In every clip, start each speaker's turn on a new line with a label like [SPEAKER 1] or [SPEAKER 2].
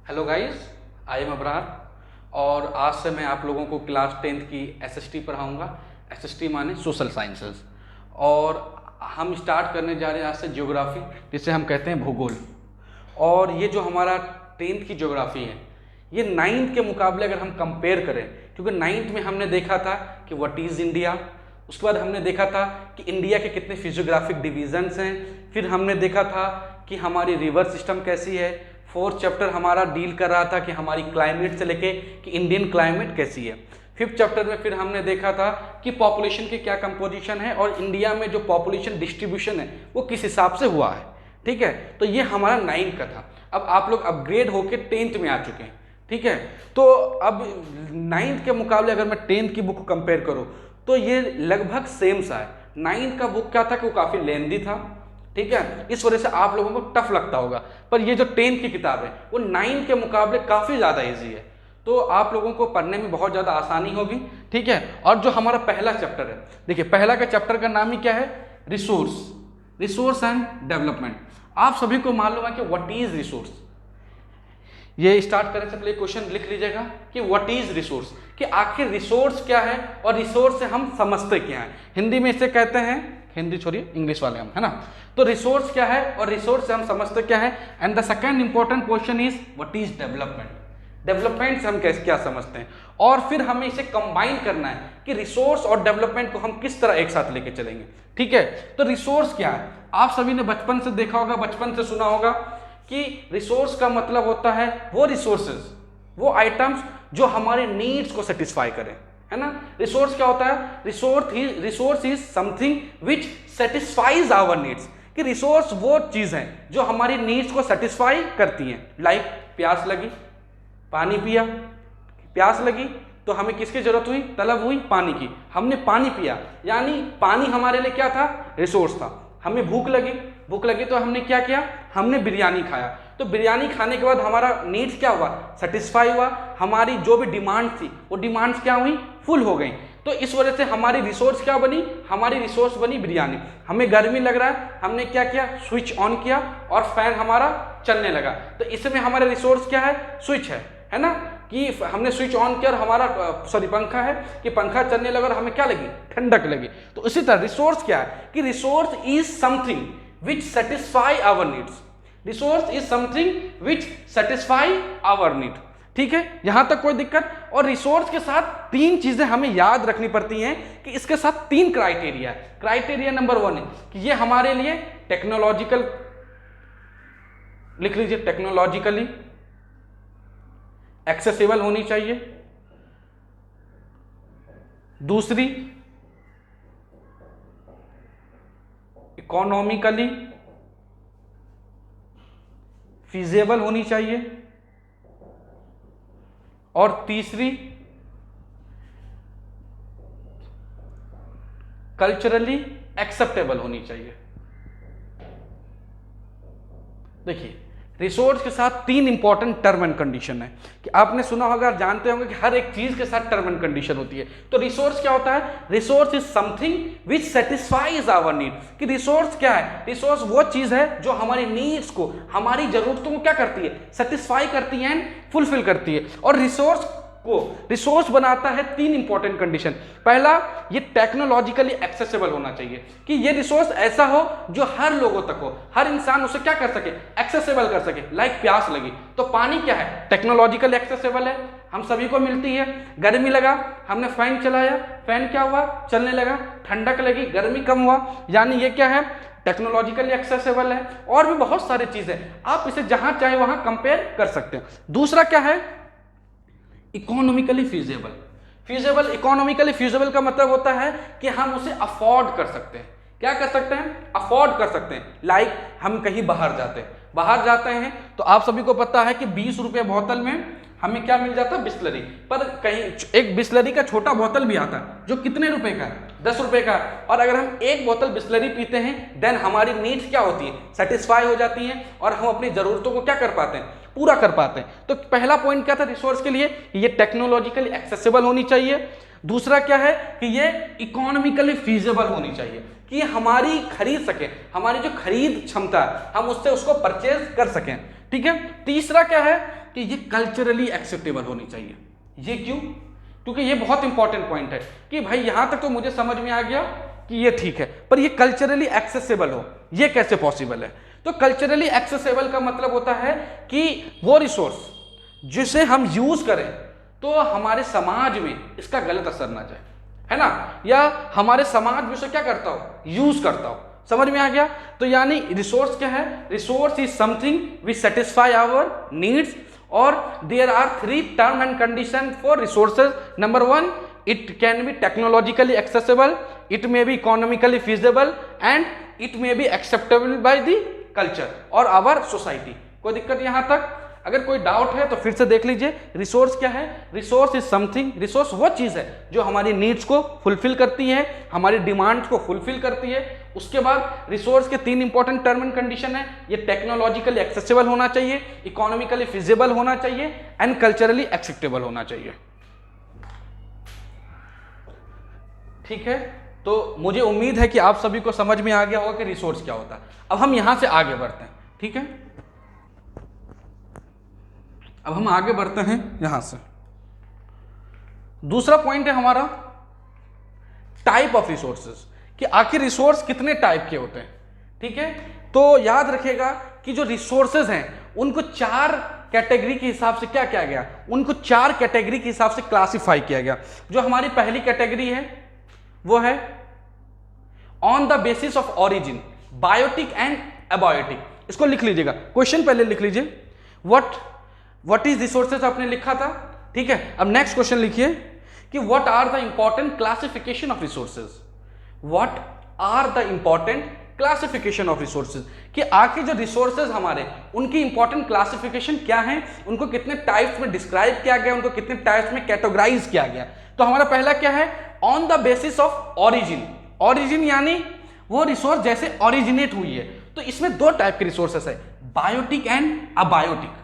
[SPEAKER 1] Hello guys, I am Abrar और आज से मैं आप लोगों को क्लास 10th की एसएसटी पढ़ाऊंगा। एसएसटी माने सोशल साइंसेस। और हम स्टार्ट करने जा रहे हैं आज से ज्योग्राफी, जिसे हम कहते हैं भूगोल। और ये जो हमारा 10th की ज्योग्राफी है, ये 9th के मुकाबले अगर हम कंपेयर करें, क्योंकि 9th में हमने देखा था कि व्हाट इज़ इंडिया, उसके बाद हमने देखा था कि इंडिया के कितने फिजियोग्राफिक डिवीजन्स हैं, फिर हमने देखा था कि हमारी रिवर सिस्टम कैसी है। 4th चैप्टर हमारा डील कर रहा था कि हमारी क्लाइमेट से लेके कि इंडियन क्लाइमेट कैसी है। 5th चैप्टर में फिर हमने देखा था कि पॉपुलेशन की क्या कंपोजिशन है और इंडिया में जो पॉपुलेशन डिस्ट्रीब्यूशन है वो किस हिसाब से हुआ है। ठीक है, तो ये हमारा 9th का था। अब आप लोग अपग्रेड होकर 10th में आ चुके हैं। ठीक है, तो अब 9th के मुकाबले अगर मैं 10th की बुक कंपेयर करूँ तो ये लगभग सेम सा है। 9th का बुक क्या था कि वो काफ़ी लेंदी था। ठीक है, इस वजह से आप लोगों को टफ लगता होगा, पर ये जो 10th की किताब है वो 9th के मुकाबले काफ़ी ज़्यादा इजी है, तो आप लोगों को पढ़ने में बहुत ज़्यादा आसानी होगी। ठीक है, और जो हमारा पहला चैप्टर है, देखिए पहला का चैप्टर का नाम ही क्या है, रिसोर्स एंड डेवलपमेंट। आप सभी को मालूम है कि व्हाट इज रिसोर्स। ये स्टार्ट करने से पहले क्वेश्चन लिख लीजिएगा कि व्हाट इज रिसोर्स, कि आखिर रिसोर्स क्या है और रिसोर्स से हम समझते क्या है। हिंदी में इसे कहते हैं, हिंदी छोड़िए इंग्लिश वाले हम, है ना। तो रिसोर्स क्या है और रिसोर्स से हम समझते क्या है। And the second important question is what is development. Development से हम क्या समझते हैं, और फिर हमें इसे कंबाइन करना है कि रिसोर्स और डेवलपमेंट को हम किस तरह एक साथ लेके चलेंगे। ठीक है, तो रिसोर्स क्या है, आप सभी ने बचपन से देखा होगा, बचपन से सुना होगा कि रिसोर्स का मतलब होता है वो रिसोर्सेज, वो आइटम्स जो हमारे नीड्स को सेटिस्फाई करें, है ना। रिसोर्स क्या होता है, resource is something which satisfies our needs, कि रिसोर्स वो चीज है जो हमारी नीड्स को सेटिस्फाई करती हैं। लाइक प्यास लगी, पानी पिया, प्यास लगी तो हमें किसकी जरूरत हुई, तलब हुई पानी की, हमने पानी पिया, यानी पानी हमारे लिए क्या था, रिसोर्स था। हमें भूख लगी तो हमने क्या किया, हमने बिरयानी खाया, तो बिरयानी खाने के बाद हमारा नीड्स क्या हुआ, सेटिस्फाई हुआ, हमारी जो भी डिमांड थी वो डिमांड्स क्या हुई, फुल हो गई। तो इस वजह से हमारी रिसोर्स क्या बनी, हमारी रिसोर्स बनी बिरयानी। हमें गर्मी लग रहा है, हमने क्या किया, स्विच ऑन किया और फैन हमारा चलने लगा, तो इसमें हमारा रिसोर्स क्या है, स्विच है ना, कि हमने स्विच ऑन किया और हमारा पंखा है कि पंखा चलने लगा और हमें क्या लगी, ठंडक लगी। तो इसी तरह रिसोर्स क्या है कि resource is something which satisfy our needs. Resource is something which satisfy our need. ठीक है, यहां तक कोई दिक्कत। और रिसोर्स के साथ 3 चीजें हमें याद रखनी पड़ती हैं कि इसके साथ 3 क्राइटेरिया है। क्राइटेरिया नंबर 1 है कि ये हमारे लिए टेक्नोलॉजिकल, लिख लीजिए, टेक्नोलॉजिकली एक्सेसिबल होनी चाहिए। दूसरी, इकोनॉमिकली फीजेबल होनी चाहिए। और तीसरी, कल्चरली एक्सेप्टेबल होनी चाहिए। देखिए, रिसोर्स के साथ 3 इंपॉर्टेंट टर्म एंड कंडीशन है कि आपने सुना होगा, जानते होंगे कि हर एक चीज के साथ टर्म एंड कंडीशन होती है। तो रिसोर्स क्या होता है, resource is something which satisfies our need, कि रिसोर्स क्या है, रिसोर्स वो चीज है जो हमारी नीड्स को, हमारी जरूरतों को क्या करती है, सेटिस्फाई करती है एंड फुलफिल करती है। और रिसोर्स बनाता है 3 इंपॉर्टेंट कंडीशन। पहला, ये टेक्नोलॉजिकली एक्सेसिबल होना चाहिए, कि ये रिसोर्स ऐसा हो जो हर लोगों तक हो, हर इंसान उसे क्या कर सके, एक्सेसिबल कर सके। लाइक प्यास लगी तो पानी क्या है, टेक्नोलॉजिकली एक्सेसिबल है, हम सभी को मिलती है। गर्मी लगा, हमने फैन चलाया, फैन क्या हुआ, चलने लगा, ठंडक लगी, गर्मी कम हुआ, यानी ये क्या है, टेक्नोलॉजिकली एक्सेसिबल है। और भी बहुत सारी चीजें, आप इसे जहां चाहे वहां कंपेयर कर सकते हैं। दूसरा क्या है, इकोनॉमिकली फीजेबल। इकोनॉमिकली फीजेबल का मतलब होता है कि हम उसे अफोर्ड कर सकते हैं। क्या कर सकते हैं, अफोर्ड कर सकते हैं। लाइक हम कहीं बाहर जाते हैं तो आप सभी को पता है कि 20 रुपये बोतल में हमें क्या मिल जाता है, बिस्लरी। पर कहीं एक बिस्लरी का छोटा बोतल भी आता है जो कितने रुपए का है, 10 रुपए का। और अगर हम एक बोतल बिस्लरी पीते हैं, देन हमारी नीड्स क्या होती है, सेटिस्फाई हो जाती हैं और हम अपनी जरूरतों को क्या कर पाते हैं, पूरा कर पाते हैं। तो पहला पॉइंट क्या था रिसोर्स के लिए, ये टेक्नोलॉजिकली एक्सेसिबल होनी चाहिए। दूसरा क्या है कि ये इकोनॉमिकली फीजेबल होनी चाहिए, कि हमारी खरीद सके, हमारी जो खरीद क्षमता है हम उससे उसको परचेज कर सकें। ठीक है। तीसरा क्या है कि ये कल्चरली एक्सेप्टेबल होनी चाहिए। ये क्यों? क्योंकि ये बहुत इंपॉर्टेंट पॉइंट है कि भाई यहां तक तो मुझे समझ में आ गया कि ये ठीक है, पर ये कल्चरली एक्सेसिबल हो, ये कैसे पॉसिबल है? तो कल्चरली एक्सेसिबल का मतलब होता है कि वो रिसोर्स जिसे हम यूज करें तो हमारे समाज में इसका गलत असर ना जाए, है ना, या हमारे समाज में उसे क्या करता हो, यूज करता हो। समझ में आ गया? तो यानी रिसोर्स क्या है? Resource is something which satisfy our needs, और there are 3 term and condition for resources. Number 1, it can be technologically accessible, it may be economically feasible, and it may be acceptable by the culture और our society. कोई दिक्कत यहां तक? अगर कोई doubt है तो फिर से देख लीजिए। रिसोर्स क्या है? रिसोर्स इज समथिंग, रिसोर्स वो चीज है जो हमारी नीड्स को फुलफिल करती है, हमारी डिमांड्स को फुलफिल करती है। उसके बाद रिसोर्स के 3 इंपॉर्टेंट टर्म एंड कंडीशन है। ये टेक्नोलॉजिकली एक्सेसिबल होना चाहिए, इकोनॉमिकली फिजिबल होना चाहिए, एंड कल्चरली एक्सेप्टेबल होना चाहिए। ठीक है, तो मुझे उम्मीद है कि आप सभी को समझ में आ गया होगा कि रिसोर्स क्या होता है। अब हम यहां से आगे बढ़ते हैं। ठीक है, अब हम आगे बढ़ते हैं यहां से। दूसरा पॉइंट है हमारा टाइप ऑफ रिसोर्सेज, कि आखिर रिसोर्स कितने टाइप के होते हैं। ठीक है, तो याद रखिएगा कि जो रिसोर्सेज हैं उनको 4 कैटेगरी के हिसाब से क्या किया गया, उनको 4 कैटेगरी के हिसाब से क्लासिफाई किया गया। जो हमारी पहली कैटेगरी है वो है on the basis of origin, biotic and abiotic. इसको लिख लीजिएगा, क्वेश्चन पहले लिख लीजिए। व्हाट इज रिसोर्सेज आपने लिखा था। ठीक है, अब नेक्स्ट क्वेश्चन लिखिए कि what are the important classification of resources. What are the important classification of resources, कि आखिर जो रिसोर्सेज हमारे उनकी इंपॉर्टेंट क्लासिफिकेशन क्या है, उनको कितने टाइप्स में डिस्क्राइब किया गया, उनको कितने टाइप्स में कैटेगराइज किया गया। तो हमारा पहला क्या है? On the basis of origin. Origin यानी वो रिसोर्स जैसे ऑरिजिनेट हुई है। तो इसमें 2 टाइप के रिसोर्सेस है, biotic and abiotic.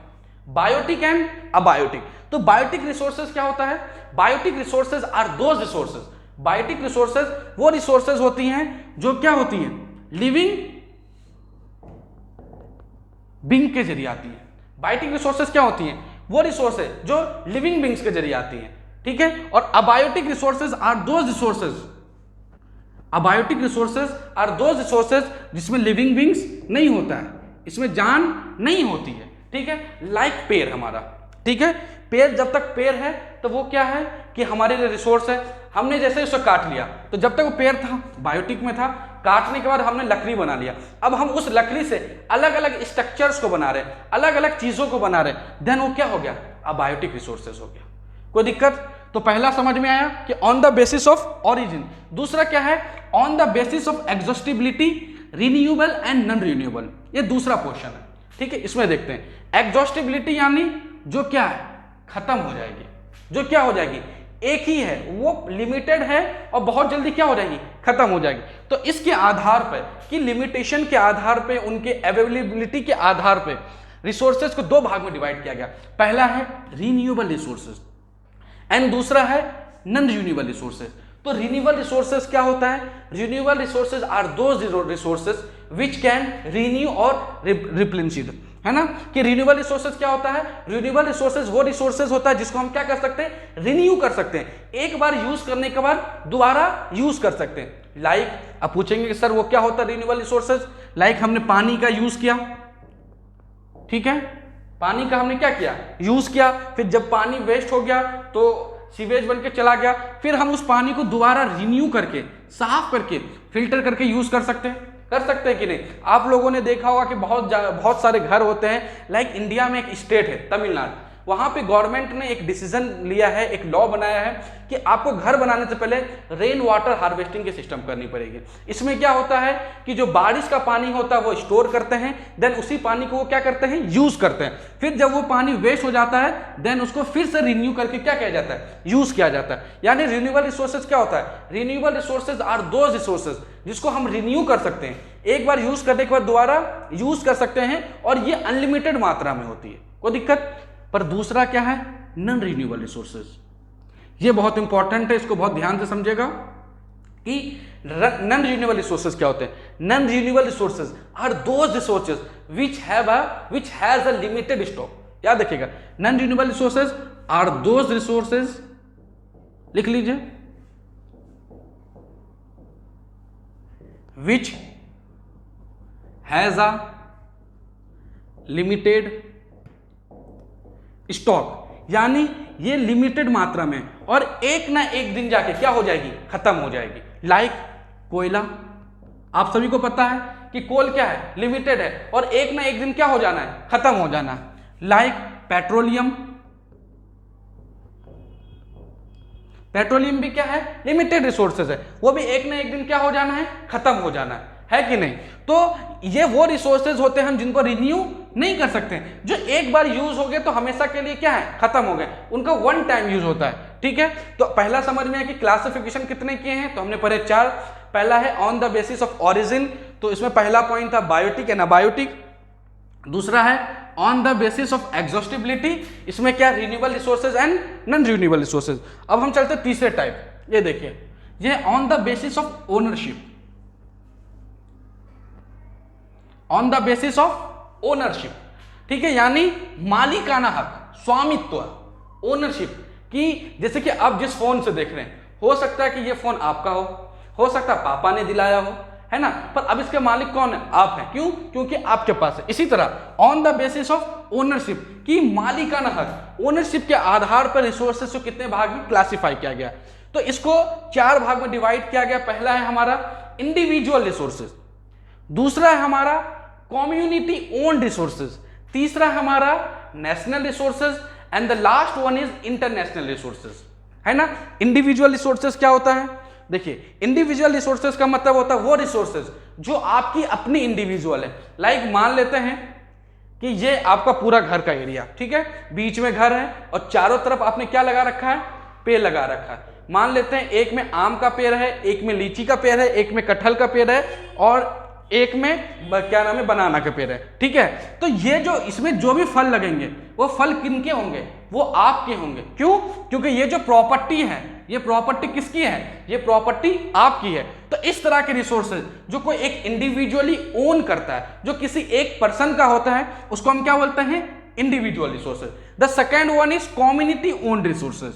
[SPEAKER 1] Biotic and abiotic. तो बायोटिक रिसोर्सेज क्या होता है? Biotic resources are those resources, biotic resources वो रिसोर्सेज होती हैं जो क्या होती हैं, लिविंग बींग के जरिए आती है। बायोटिक रिसोर्सेज क्या होती हैं? वो रिसोर्सेज जो लिविंग बींग्स के जरिए आती हैं। ठीक है, और abiotic resources are those resources, abiotic resources are those resources जिसमें लिविंग बींग्स नहीं होता है, इसमें जान नहीं होती है। ठीक है, लाइक पेड़ हमारा। ठीक है, पेड़ जब तक पेड़ है तो वो क्या है कि हमारे लिए रिसोर्स है। हमने जैसे उसे काट लिया तो जब तक वो पेड़ था बायोटिक में था, काटने के बाद हमने लकड़ी बना लिया। अब हम उस लकड़ी से अलग अलग स्ट्रक्चर्स को बना रहे, अलग अलग चीजों को बना रहे, देन वो क्या हो गया? अबायोटिक रिसोर्सेज हो गया। कोई दिक्कत? तो पहला समझ में आया कि on the basis of origin. दूसरा क्या है? On the basis of exhaustibility, renewable and non renewable. ये दूसरा पोर्शन है। ठीक है, इसमें देखते हैं। एग्जॉस्टिबिलिटी यानी जो क्या है, खत्म हो जाएगी, जो क्या हो जाएगी, एक ही है, वो लिमिटेड है और बहुत जल्दी क्या हो जाएगी, खत्म हो जाएगी। तो इसके आधार पर कि लिमिटेशन के आधार पर, उनके अवेलेबिलिटी के आधार पर रिसोर्सेज को 2 भाग में डिवाइड किया गया। पहला है रिन्यूएबल रिसोर्सेज एंड दूसरा है नॉन रिन्यूएबल रिसोर्सेज। तो रिन्यूएबल रिसोर्सेज क्या होता है? Renewable resources are those resources which can renew और रिप्लेनिश्ड, है ना। कि रिन्यूएबल रिसोर्सेज क्या होता है? रिन्यूएबल रिसोर्सेज वो रिसोर्सेज होता है जिसको हम क्या कर सकते हैं, रिन्यू कर सकते हैं, एक बार यूज करने के बाद दोबारा यूज कर सकते हैं। लाइक आप पूछेंगे कि सर वो क्या होता है रिन्यूएबल रिसोर्सेज? लाइक हमने पानी का यूज किया, ठीक है, पानी का हमने क्या किया, यूज किया, फिर जब पानी वेस्ट हो गया तो सीवेज बन के चला गया, फिर हम उस पानी को दोबारा रिन्यू करके, साफ करके, फिल्टर करके यूज कर सकते हैं कि नहीं। आप लोगों ने देखा होगा कि बहुत सारे घर होते हैं। लाइक इंडिया में एक स्टेट है तमिलनाडु, वहां पे गवर्नमेंट ने एक डिसीजन लिया है, एक लॉ बनाया है कि आपको घर बनाने से पहले रेन वाटर हार्वेस्टिंग की सिस्टम करनी पड़ेगी। इसमें क्या होता है कि जो बारिश का पानी होता है वो स्टोर करते हैं, देन उसी पानी को वो क्या करते हैं, यूज करते हैं। फिर जब वो पानी वेस्ट हो जाता है देन उसको फिर से रिन्यू करके क्या किया जाता है, यूज किया जाता है। यानी रिन्यूएबल रिसोर्सेज क्या होता है? Renewable resources are those resources जिसको हम रिन्यू कर सकते हैं, एक बार यूज करने के बाद दोबारा यूज कर सकते हैं, और ये अनलिमिटेड मात्रा में होती है, कोई दिक्कत। पर दूसरा क्या है, नॉन रिन्यूएबल रिसोर्सेज। ये बहुत इंपॉर्टेंट है, इसको बहुत ध्यान से समझेगा कि नॉन रिन्यूएबल रिसोर्सेज क्या होते हैं। Non renewable resources are those resources which has a limited stock, याद रखिएगा, non renewable resources are those resources, लिख लीजिए, which has a limited stock, यानी ये लिमिटेड मात्रा में और एक ना एक दिन जाके क्या हो जाएगी, खत्म हो जाएगी। लाइक कोयला, आप सभी को पता है कि कोल क्या है, लिमिटेड है और एक ना एक दिन क्या हो जाना है, खत्म हो जाना है। लाइक पेट्रोलियम, पेट्रोलियम भी क्या है, लिमिटेड रिसोर्सेज है, वो भी एक ना एक दिन क्या हो जाना है, खत्म हो जाना है कि नहीं। तो ये वो रिसोर्सेज होते हैं हम जिनको रिन्यू नहीं कर सकते, जो एक बार यूज हो गए तो हमेशा के लिए क्या है, खत्म हो गए, उनका वन टाइम यूज होता है। ठीक है, तो पहला समझ में है कि क्लासिफिकेशन कितने किए हैं, तो हमने पढ़े 4। पहला है on the basis of origin, तो इसमें पहला पॉइंट था बायोटिक एंड अबायोटिक। दूसरा है on the basis of exhaustibility, इसमें क्या, renewable resources and non renewable resources. अब हम चलते तीसरे टाइप, ये देखिए, ये on the basis of ownership, on the basis of ownership, ठीक है, यानी मालिकाना हक, स्वामित्व, ओनरशिप की। जैसे कि आप जिस फोन से देख रहे हैं, हो सकता है कि ये फोन आपका हो सकता है पापा ने दिलाया हो, है ना, पर अब इसके मालिक कौन है, आप हैं। क्यों, क्योंकि आपके पास है। इसी तरह on the basis of ownership की मालिकाना हक, ओनरशिप के आधार पर रिसोर्सेज को कितने भाग में क्लासिफाई किया गया, तो इसको 4 भाग में डिवाइड किया गया। पहला है हमारा इंडिविजुअल रिसोर्सेज, दूसरा है हमारा कम्युनिटी ओन्ड रिसोर्सेज, तीसरा है हमारा national resources and the last one is international resources, है ना। इंडिविजुअल रिसोर्सेज क्या होता है, देखिए, इंडिविजुअल रिसोर्सेज का मतलब होता है वो रिसोर्सेज जो आपकी अपनी इंडिविजुअल है। लाइक मान लेते हैं कि ये आपका पूरा घर का एरिया, ठीक है, बीच में घर है और चारों तरफ आपने क्या लगा रखा है, पेड़ लगा रखा है। मान लेते हैं एक में आम का पेड़ है, एक में लीची का पेड़ है, एक में कटहल का पेड़ है और एक में क्या नाम है, बनाना के पेड़ है। ठीक है, तो ये जो इसमें जो भी फल लगेंगे वो फल किनके होंगे, वो आपके होंगे। क्यों, क्योंकि ये जो प्रॉपर्टी है, ये प्रॉपर्टी किसकी है, ये प्रॉपर्टी आपकी है। तो इस तरह के रिसोर्सेज जो कोई एक इंडिविजुअली ओन करता है, जो किसी एक पर्सन का होता है, उसको हम क्या बोलते हैं, individual resources. The second one is community owned resources.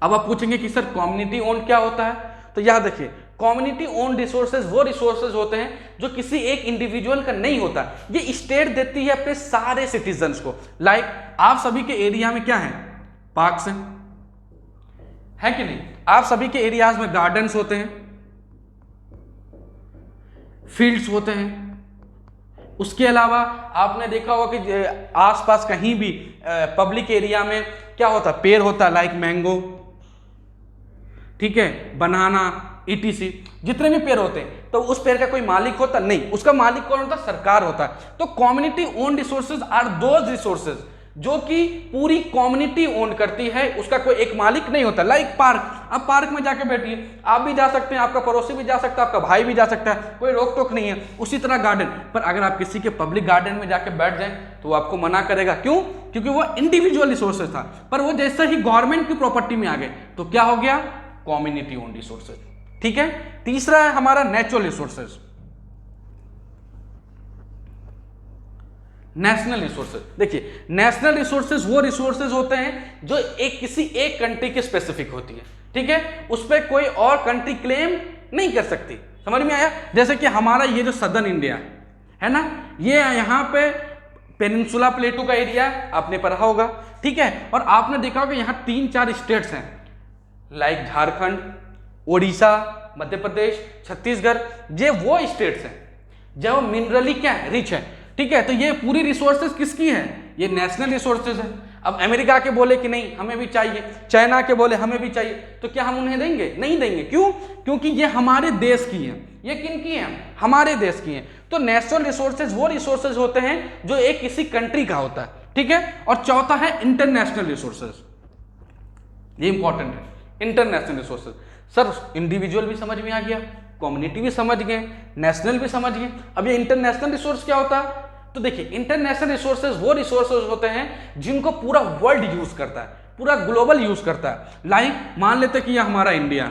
[SPEAKER 1] अब आप पूछेंगे कि सर कम्युनिटी ओन्ड क्या होता है, तो याद रखिए, कम्युनिटी ओन रिसोर्सेज वो रिसोर्सेज होते हैं जो किसी एक इंडिविजुअल का नहीं होता, ये स्टेट देती है अपने सारे सिटीजन्स को। लाइक आप सभी के एरिया में क्या है, पार्क्स है कि नहीं, आप सभी के एरियाज में गार्डन्स होते हैं, फील्ड्स होते हैं। उसके अलावा आपने देखा होगा कि आसपास कहीं भी पब्लिक एरिया में क्या होता है, पेड़ होता है, लाइक मैंगो, ठीक है, बनाना, ETC, जितने भी पेड़ होते हैं, तो उस पेड़ का कोई मालिक होता नहीं, उसका मालिक कौन होता, सरकार होता है। तो community own resources are those resources जो कि पूरी कम्युनिटी ओन करती है, उसका कोई एक मालिक नहीं होता। लाइक पार्क, आप पार्क में जाके बैठिए, आप भी जा सकते हैं, आपका पड़ोसी भी जा सकता है, आपका भाई भी जा सकता है, कोई रोक टोक नहीं है। उसी तरह गार्डन, पर अगर आप किसी के पब्लिक गार्डन में जाके बैठ जाएं तो वो आपको मना करेगा। क्यों, क्योंकि वो इंडिविजुअल रिसोर्सेज था, पर वो जैसे ही गवर्नमेंट की प्रॉपर्टी में आ गए तो क्या हो गया, कम्युनिटी ओन रिसोर्सेज। ठीक है, तीसरा है हमारा नेचुरल रिसोर्सेज, नेशनल रिसोर्सेज। देखिए, नेशनल रिसोर्सेज वो रिसोर्सेज होते हैं जो एक किसी एक कंट्री के स्पेसिफिक होती है, ठीक है, उस पर कोई और कंट्री क्लेम नहीं कर सकती। समझ में आया, जैसे कि हमारा ये जो सदर्न इंडिया है ना, ये यहाँ पे पेनिनसुला प्लेटू का एरिया आपने पढ़ा होगा, ठीक है, और आपने देखा होगा यहाँ 3-4 स्टेट्स हैं, लाइक झारखंड, ओडिशा, मध्य प्रदेश, छत्तीसगढ़। ये वो स्टेट्स हैं जो मिनरली क्या है, रिच है। ठीक है, तो ये पूरी रिसोर्सेज किसकी है, ये नेशनल रिसोर्सेज है। अब अमेरिका के बोले कि नहीं हमें भी चाहिए, चाइना के बोले हमें भी चाहिए, तो क्या हम उन्हें देंगे, नहीं देंगे। क्यों, क्योंकि ये हमारे देश की है। ये किन की है, हमारे देश की है। तो नेशनल रिसोर्सेज वो रिसोर्सेज होते हैं जो एक किसी कंट्री का होता है, ठीक है। और चौथा है इंटरनेशनल रिसोर्सेज, ये इंपॉर्टेंट है, इंटरनेशनल रिसोर्सेज। सर इंडिविजुअल भी समझ में आ गया, कम्युनिटी भी समझ गए, नेशनल भी समझ गए, अब ये इंटरनेशनल रिसोर्स क्या होता है, तो देखिए, इंटरनेशनल रिसोर्सेज वो रिसोर्सेज होते हैं जिनको पूरा वर्ल्ड यूज करता है, पूरा ग्लोबल यूज करता है। लाइक मान लेते कि ये हमारा इंडिया,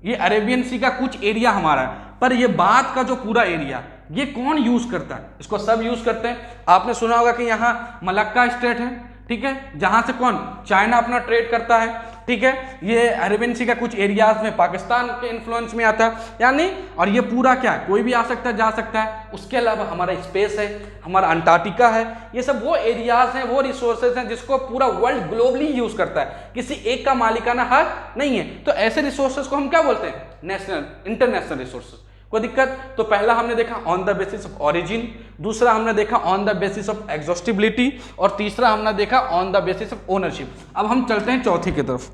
[SPEAKER 1] ये अरेबियन सी का कुछ एरिया हमारा है, पर ये बात का जो पूरा एरिया ये कौन यूज करता है? इसको सब यूज करते हैं। आपने सुना होगा कि यहाँ मलक्का स्टेट है, ठीक है, जहां से कौन, चाइना अपना ट्रेड करता है, ठीक है। ये अरेबियन सी का कुछ एरियाज में पाकिस्तान के इन्फ्लुएंस में आता है, यानी और ये पूरा क्या है, कोई भी आ सकता है, जा सकता है। उसके अलावा हमारा स्पेस है, हमारा अंटार्कटिका है, ये सब वो एरियाज हैं, वो रिसोर्सेज हैं जिसको पूरा वर्ल्ड ग्लोबली यूज करता है, किसी एक का मालिकाना हक नहीं है। तो ऐसे रिसोर्सेज को हम क्या बोलते हैं? National, international resources. कोई दिक्कत? तो पहला हमने देखा on the basis of origin, दूसरा हमने देखा on the basis of exhaustibility, और तीसरा हमने देखा on the basis of ownership. अब हम चलते हैं चौथी की तरफ।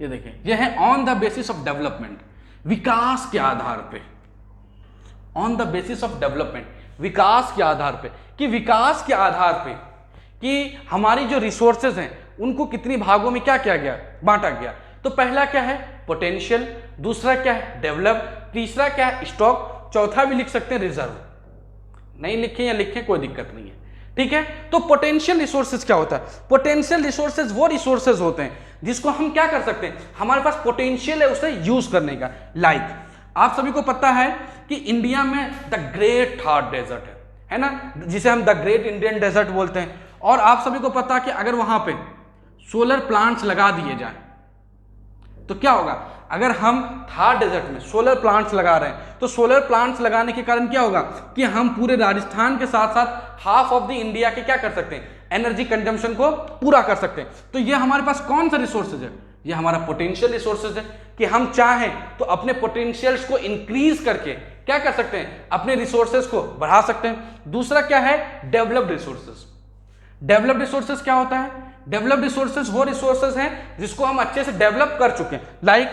[SPEAKER 1] ये देखिए, ये है on the basis of development, विकास के आधार पे। On the basis of development, विकास के आधार पे, कि विकास के आधार पे कि हमारी जो रिसोर्सेज हैं उनको कितनी भागों में क्या किया गया, बांटा गया। तो पहला क्या है? पोटेंशियल, दूसरा क्या है? डेवलप, तीसरा क्या है? स्टॉक, चौथा भी लिख सकते हैं रिजर्व। नहीं लिखें या लिखें कोई दिक्कत नहीं है, ठीक है। तो पोटेंशियल रिसोर्सेज क्या होता है? पोटेंशियल रिसोर्सेज वो रिसोर्सेज होते हैं जिसको हम क्या कर सकते हैं, हमारे पास पोटेंशियल है उसे यूज करने का। लाइक आप सभी को पता है कि इंडिया में द ग्रेट थार डेजर्ट है ना, जिसे हम द ग्रेट इंडियन डेजर्ट बोलते हैं। और आप सभी को पता है कि अगर वहां पे सोलर प्लांट्स लगा दिए जाए तो क्या होगा? अगर हम थार डेजर्ट में सोलर प्लांट्स लगा रहे हैं तो सोलर प्लांट्स लगाने के कारण क्या होगा कि हम पूरे राजस्थान के साथ साथ हाफ ऑफ द इंडिया के क्या कर सकते हैं, एनर्जी कंजम्पशन को पूरा कर सकते हैं। तो ये हमारे पास कौन सा रिसोर्सेज है? ये हमारा पोटेंशियल रिसोर्सेज है, कि हम चाहें तो अपने पोटेंशियल्स को इंक्रीज करके क्या कर सकते हैं, अपने रिसोर्सेज को बढ़ा सकते हैं। दूसरा क्या है? Developed resources. डेवलप्ड रिसोर्सेज क्या होता है? डेवलप्ड रिसोर्सेज वो रिसोर्सेज हैं जिसको हम अच्छे से डेवलप कर चुके हैं। लाइक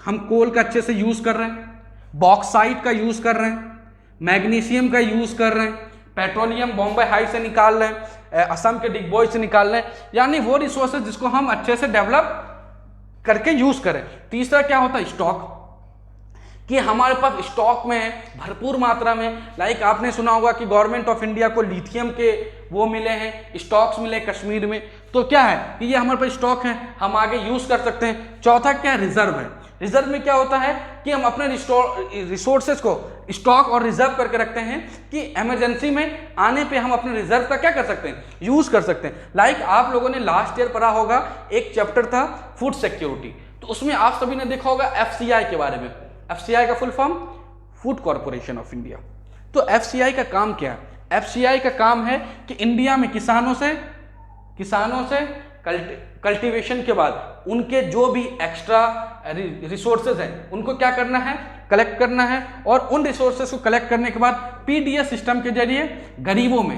[SPEAKER 1] हम कोल का अच्छे से यूज कर रहे हैं, बॉक्साइट का यूज कर रहे हैं, मैग्नीशियम का यूज कर रहे हैं, पेट्रोलियम बॉम्बे हाई से निकाल रहे हैं, असम के डिगबॉय से निकाल रहे हैं, यानी वो रिसोर्सेज जिसको हम अच्छे से डेवलप करके यूज करें। तीसरा क्या होता है? स्टॉक, कि हमारे पास स्टॉक में है भरपूर मात्रा में। लाइक आपने सुना होगा कि गवर्नमेंट ऑफ इंडिया को लिथियम के वो मिले हैं, स्टॉक्स मिले कश्मीर में। तो क्या है कि ये हमारे पास स्टॉक है, हम आगे यूज कर सकते हैं। चौथा क्या है? रिजर्व है। रिजर्व में क्या होता है कि हम अपने रिसोर्सेज को स्टॉक और रिजर्व करके रखते हैं कि इमरजेंसी में आने पे हम अपने रिजर्व का क्या कर सकते हैं, यूज कर सकते हैं। लाइक आप लोगों ने लास्ट ईयर पढ़ा होगा, एक चैप्टर था फूड सिक्योरिटी, तो उसमें आप सभी ने देखा होगा एफसीआई के बारे में। एफसीआई का full form food corporation of India. तो एफसीआई का काम क्या है? एफसीआई का काम है कि इंडिया में किसानों से कल्टीवेशन के बाद उनके जो भी एक्स्ट्रा रिसोर्सेज हैं उनको क्या करना है, कलेक्ट करना है, और उन रिसोर्सेज को कलेक्ट करने के बाद पीडीएस सिस्टम के जरिए गरीबों में,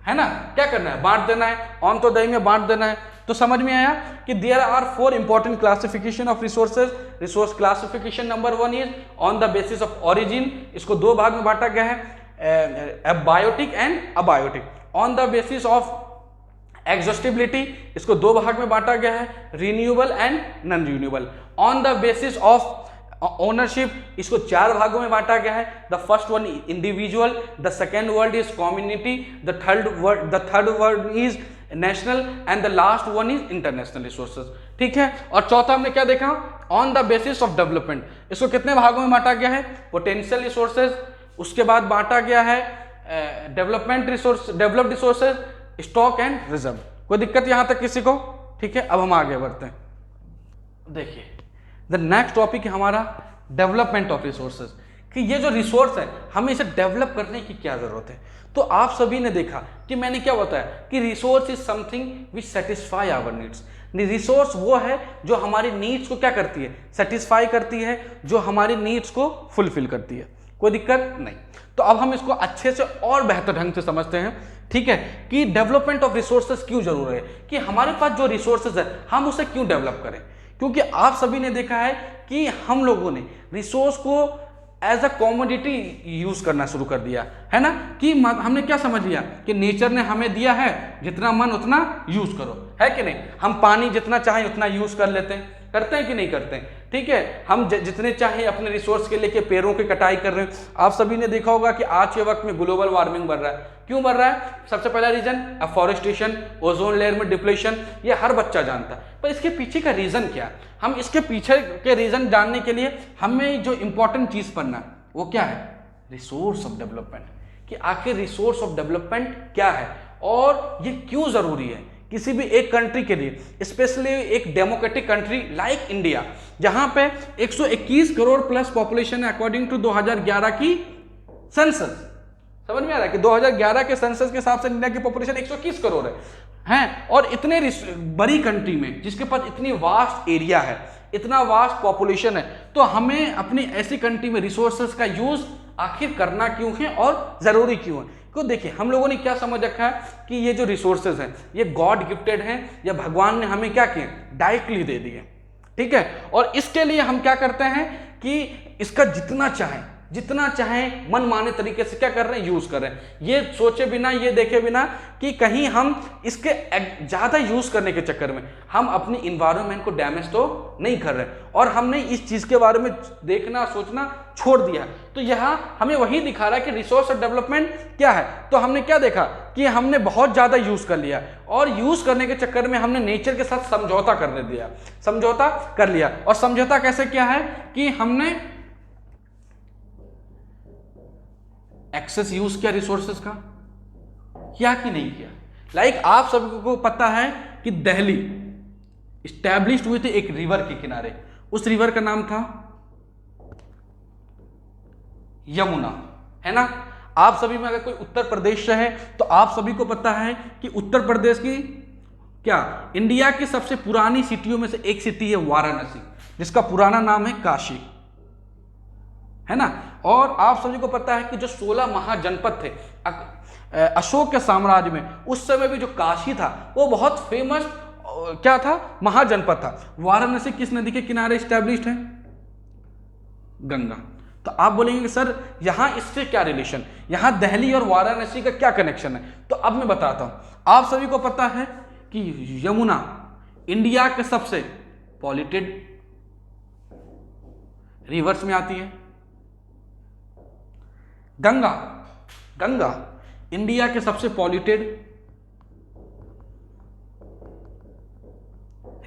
[SPEAKER 1] है ना, क्या करना है, बांट देना है, अंत्योदय में बांट देना है। तो समझ में आया कि there are 4 important classification of resources. Resource classification number 1 is on the basis of origin, इसको 2 भाग में बांटा गया है, abiotic and abiotic. On the basis of exhaustibility, इसको 2 भाग में बांटा गया है, renewable and non renewable. On the basis of ownership, इसको 4 भागों में बांटा गया है। The first one individual, the second word is community, the third word is national and the last one is international resources. ठीक है। और चौथा हमने क्या देखा? On the basis of development, इसको कितने भागों में बांटा गया है? पोटेंशियल रिसोर्सेज, उसके बाद बांटा गया है development resource, developed resources, stock and reserve. कोई दिक्कत यहां तक किसी को? ठीक है। अब हम आगे बढ़ते हैं। देखिए द नेक्स्ट टॉपिक है हमारा डेवलपमेंट ऑफ रिसोर्सेज, कि ये जो रिसोर्स है हमें इसे डेवलप करने की क्या जरूरत है। तो आप सभी ने देखा कि मैंने क्या बताया कि resource is something which satisfy our needs. Resource वो है जो हमारी नीड्स को क्या करती है, सेटिस्फाई करती है, जो हमारी नीड्स को फुलफिल करती है। कोई दिक्कत नहीं। तो अब हम इसको अच्छे से और बेहतर ढंग से समझते हैं। ठीक है, कि डेवलपमेंट ऑफ रिसोर्सेज क्यों जरूरी है, कि हमारे पास जो रिसोर्सेज है हम उसे क्यों डेवलप करें। क्योंकि आप सभी ने देखा है कि हम लोगों ने रिसोर्स को एज अ कॉमोडिटी यूज करना शुरू कर दिया है ना, कि हमने क्या समझ लिया कि नेचर ने हमें दिया है, जितना मन उतना यूज करो, है कि नहीं। हम पानी जितना चाहे उतना यूज कर लेते हैं, करते हैं कि नहीं करते हैं। ठीक है, हम जितने चाहे अपने रिसोर्स के लेके पेड़ों की कटाई कर रहे हैं। आप सभी ने देखा होगा कि आज के वक्त में ग्लोबल वार्मिंग बढ़ रहा है। क्यों बढ़ रहा है? सबसे पहला रीजन अफॉरेस्टेशन, ओजोन लेयर में डिप्लेशन, ये हर बच्चा जानता है। पर इसके पीछे का रीजन क्या है? हम इसके पीछे के रीजन जानने के लिए हमें जो इंपॉर्टेंट चीज पढ़ना है, वो क्या है, रिसोर्स ऑफ डेवलपमेंट, कि आखिर रिसोर्स ऑफ डेवलपमेंट क्या है और ये क्यों जरूरी है किसी भी एक कंट्री के लिए, स्पेशली एक डेमोक्रेटिक कंट्री लाइक इंडिया, जहां पे 121 करोड़ प्लस पॉपुलेशन है अकॉर्डिंग टू 2011 की सेंसस। समझ में आ रहा है कि 2011 के सेंसस के हिसाब से इंडिया की पॉपुलेशन 121 करोड़ है और इतने बड़ी कंट्री में जिसके पास इतनी वास्ट एरिया है, इतना वास्ट पॉपुलेशन है, तो हमें अपनी ऐसी कंट्री में रिसोर्सेज का यूज आखिर करना क्यों है और जरूरी क्यों है। क्यों, देखिए हम लोगों ने क्या समझ रखा है कि ये जो रिसोर्सेज हैं ये गॉड गिफ्टेड हैं या भगवान ने हमें क्या किए, डायरेक्टली दे दिए, ठीक है। और इसके लिए हम क्या करते हैं कि इसका जितना चाहें मन माने तरीके से क्या कर रहे हैं, यूज कर रहे हैं, ये सोचे बिना, ये देखे बिना कि कहीं हम इसके ज्यादा यूज करने के चक्कर में हम अपनी इन्वायरमेंट को डैमेज तो नहीं कर रहे और हमने इस चीज के बारे में देखना सोचना छोड़ दिया। तो यहाँ हमें वही दिखा रहा है कि रिसोर्स और डेवलपमेंट क्या है। तो हमने क्या देखा कि हमने बहुत ज्यादा यूज कर लिया और यूज करने के चक्कर में हमने नेचर के साथ समझौता कर लिया। और समझौता कैसे किया है कि हमने एक्सेस यूज किया रिसोर्सेज का, किया कि नहीं किया। लाइक आप सबको पता है कि दिल्ली इस्टेब्लिश्ड हुई थी एक रिवर के किनारे, उस रिवर का नाम था यमुना, है ना। आप सभी में अगर कोई उत्तर प्रदेश से है तो आप सभी को पता है कि उत्तर प्रदेश की क्या इंडिया की सबसे पुरानी सिटियों में से एक सिटी है वाराणसी, जिसका पुराना नाम है काशी, है ना। और आप सभी को पता है कि जो 16 महाजनपद थे अशोक के साम्राज्य में, उस समय भी जो काशी था वो बहुत फेमस क्या था, महाजनपद था। वाराणसी किस नदी के किनारे स्टैब्लिश्ड है, गंगा। तो आप बोलेंगे कि सर यहां इससे क्या रिलेशन, यहां दिल्ली और वाराणसी का क्या कनेक्शन है। तो अब मैं बताता हूं। आप सभी को पता है कि यमुना इंडिया के सबसे पॉल्यूटेड रिवर्स में आती है, गंगा इंडिया के सबसे पॉल्यूटेड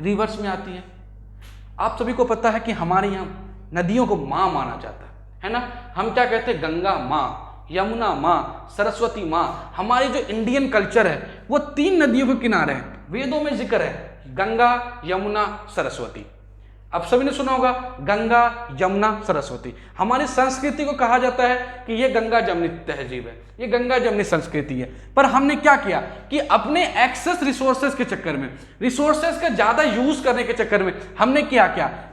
[SPEAKER 1] रिवर्स में आती है। आप सभी को पता है कि हमारे यहां नदियों को मां माना जाता है ना। हम क्या कहते हैं, गंगा मां, यमुना मां, सरस्वती मां। हमारी जो इंडियन कल्चर है वो 3 नदियों के किनारे है, वेदों में जिक्र है गंगा यमुना सरस्वती। अब सभी ने सुना होगा गंगा यमुना सरस्वती। हमारी संस्कृति को कहा जाता है कि ये गंगा जमनी तहजीब है, ये गंगा जमनी संस्कृति है। पर हमने क्या किया कि अपने एक्सेस रिसोर्सेज के चक्कर में, रिसोर्सेज का ज्यादा यूज करने के चक्कर में हमने क्या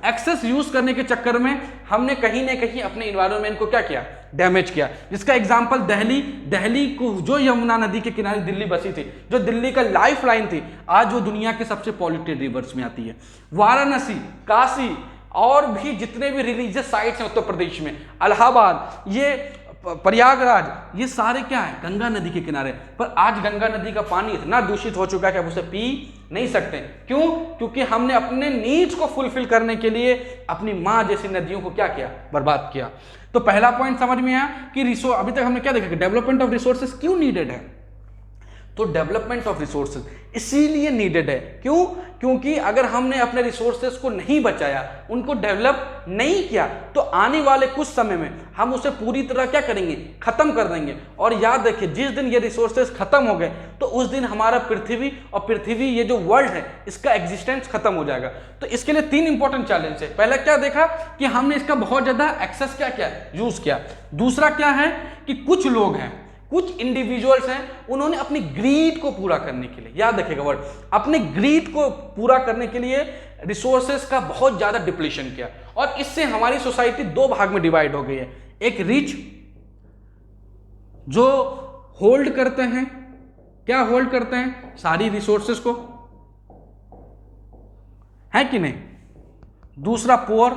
[SPEAKER 1] एक्सेस यूज करने के चक्कर में हमने कहीं ना कहीं अपने इन्वायरमेंट को क्या किया, डैमेज किया। जिसका एग्जाम्पल दिल्ली को, जो यमुना नदी के किनारे दिल्ली बसी थी, जो दिल्ली का लाइफ लाइन थी, आज वो दुनिया के सबसे पॉल्यूटेड रिवर्स में आती है। वाराणसी, काशी और भी जितने भी रिलीजियस साइट्स हैं उत्तर प्रदेश में, इलाहाबाद, ये प्रयागराज, ये सारे क्या है, गंगा नदी के किनारे। पर आज गंगा नदी का पानी इतना दूषित हो चुका है कि आप उसे पी नहीं सकते। क्यों? क्योंकि हमने अपने नीड्स को फुलफिल करने के लिए अपनी माँ जैसी नदियों को क्या किया, बर्बाद किया। तो पहला पॉइंट समझ में आया कि अभी तक हमने क्या देखा कि डेवलपमेंट ऑफ रिसोर्सेज क्यों नीडेड है। तो डेवलपमेंट ऑफ रिसोर्सेज इसीलिए नीडेड है। क्यों? क्योंकि अगर हमने अपने रिसोर्सेज को नहीं बचाया, उनको डेवलप नहीं किया, तो आने वाले कुछ समय में हम उसे पूरी तरह क्या करेंगे, खत्म कर देंगे। और याद रखिए, जिस दिन ये रिसोर्सेज खत्म हो गए तो उस दिन हमारा पृथ्वी और पृथ्वी ये जो वर्ल्ड है इसका एग्जिस्टेंस खत्म हो जाएगा। तो इसके लिए 3 इंपॉर्टेंट चैलेंज है। पहला क्या देखा कि हमने इसका बहुत ज्यादा एक्सेस क्या किया, यूज किया। दूसरा क्या है कि कुछ लोग हैं, कुछ इंडिविजुअल्स हैं, उन्होंने अपनी ग्रीड को पूरा करने के लिए, याद रखिएगा वर्ड, अपने ग्रीड को पूरा करने के लिए रिसोर्सेज का बहुत ज्यादा डिप्लीशन किया। और इससे हमारी सोसाइटी 2 भाग में डिवाइड हो गई है। एक रिच जो होल्ड करते हैं, क्या होल्ड करते हैं, सारी रिसोर्सेज को, है कि नहीं। दूसरा पुअर,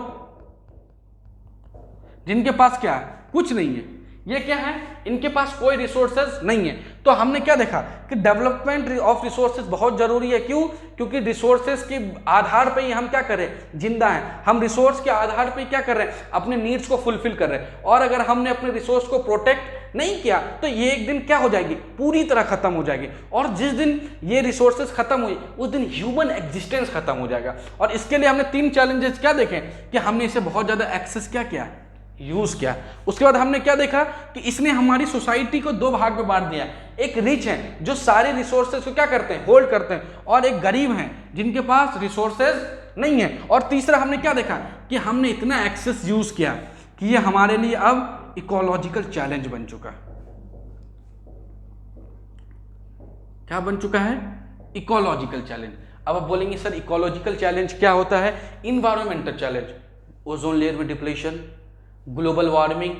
[SPEAKER 1] जिनके पास क्या है, कुछ नहीं है। ये क्या है, इनके पास कोई रिसोर्सेज नहीं है। तो हमने क्या देखा कि डेवलपमेंट ऑफ रिसोर्सेज बहुत जरूरी है। क्यों? क्योंकि रिसोर्सेज के आधार पे ही हम क्या कर रहे हैं, जिंदा हैं। हम रिसोर्स के आधार पे क्या कर रहे हैं, अपने नीड्स को फुलफिल कर रहे हैं। और अगर हमने अपने रिसोर्स को प्रोटेक्ट नहीं किया तो ये एक दिन क्या हो जाएगी, पूरी तरह खत्म हो जाएगी। और जिस दिन ये रिसोर्सेज खत्म हुई उस दिन ह्यूमन एग्जिस्टेंस खत्म हो जाएगा। और इसके लिए हमने 3 चैलेंजेस क्या देखे कि हमने इसे बहुत ज्यादा एक्सेस क्या किया, यूज किया। उसके बाद हमने क्या देखा कि इसने हमारी सोसाइटी को दो भाग में बांट दिया। एक रिच है जो सारे रिसोर्सेज को क्या करते हैं, होल्ड करते हैं, और एक गरीब हैं जिनके पास रिसोर्सेज नहीं है। और तीसरा हमने क्या देखा कि हमने इतना एक्सेस यूज किया कि ये हमारे लिए अब इकोलॉजिकल चैलेंज बन चुका है। क्या बन चुका है? Ecological challenge. अब आप बोलेंगे सर इकोलॉजिकल चैलेंज क्या होता है? इन्वायरमेंटल चैलेंज, ओजोन लेयर में depletion, global warming,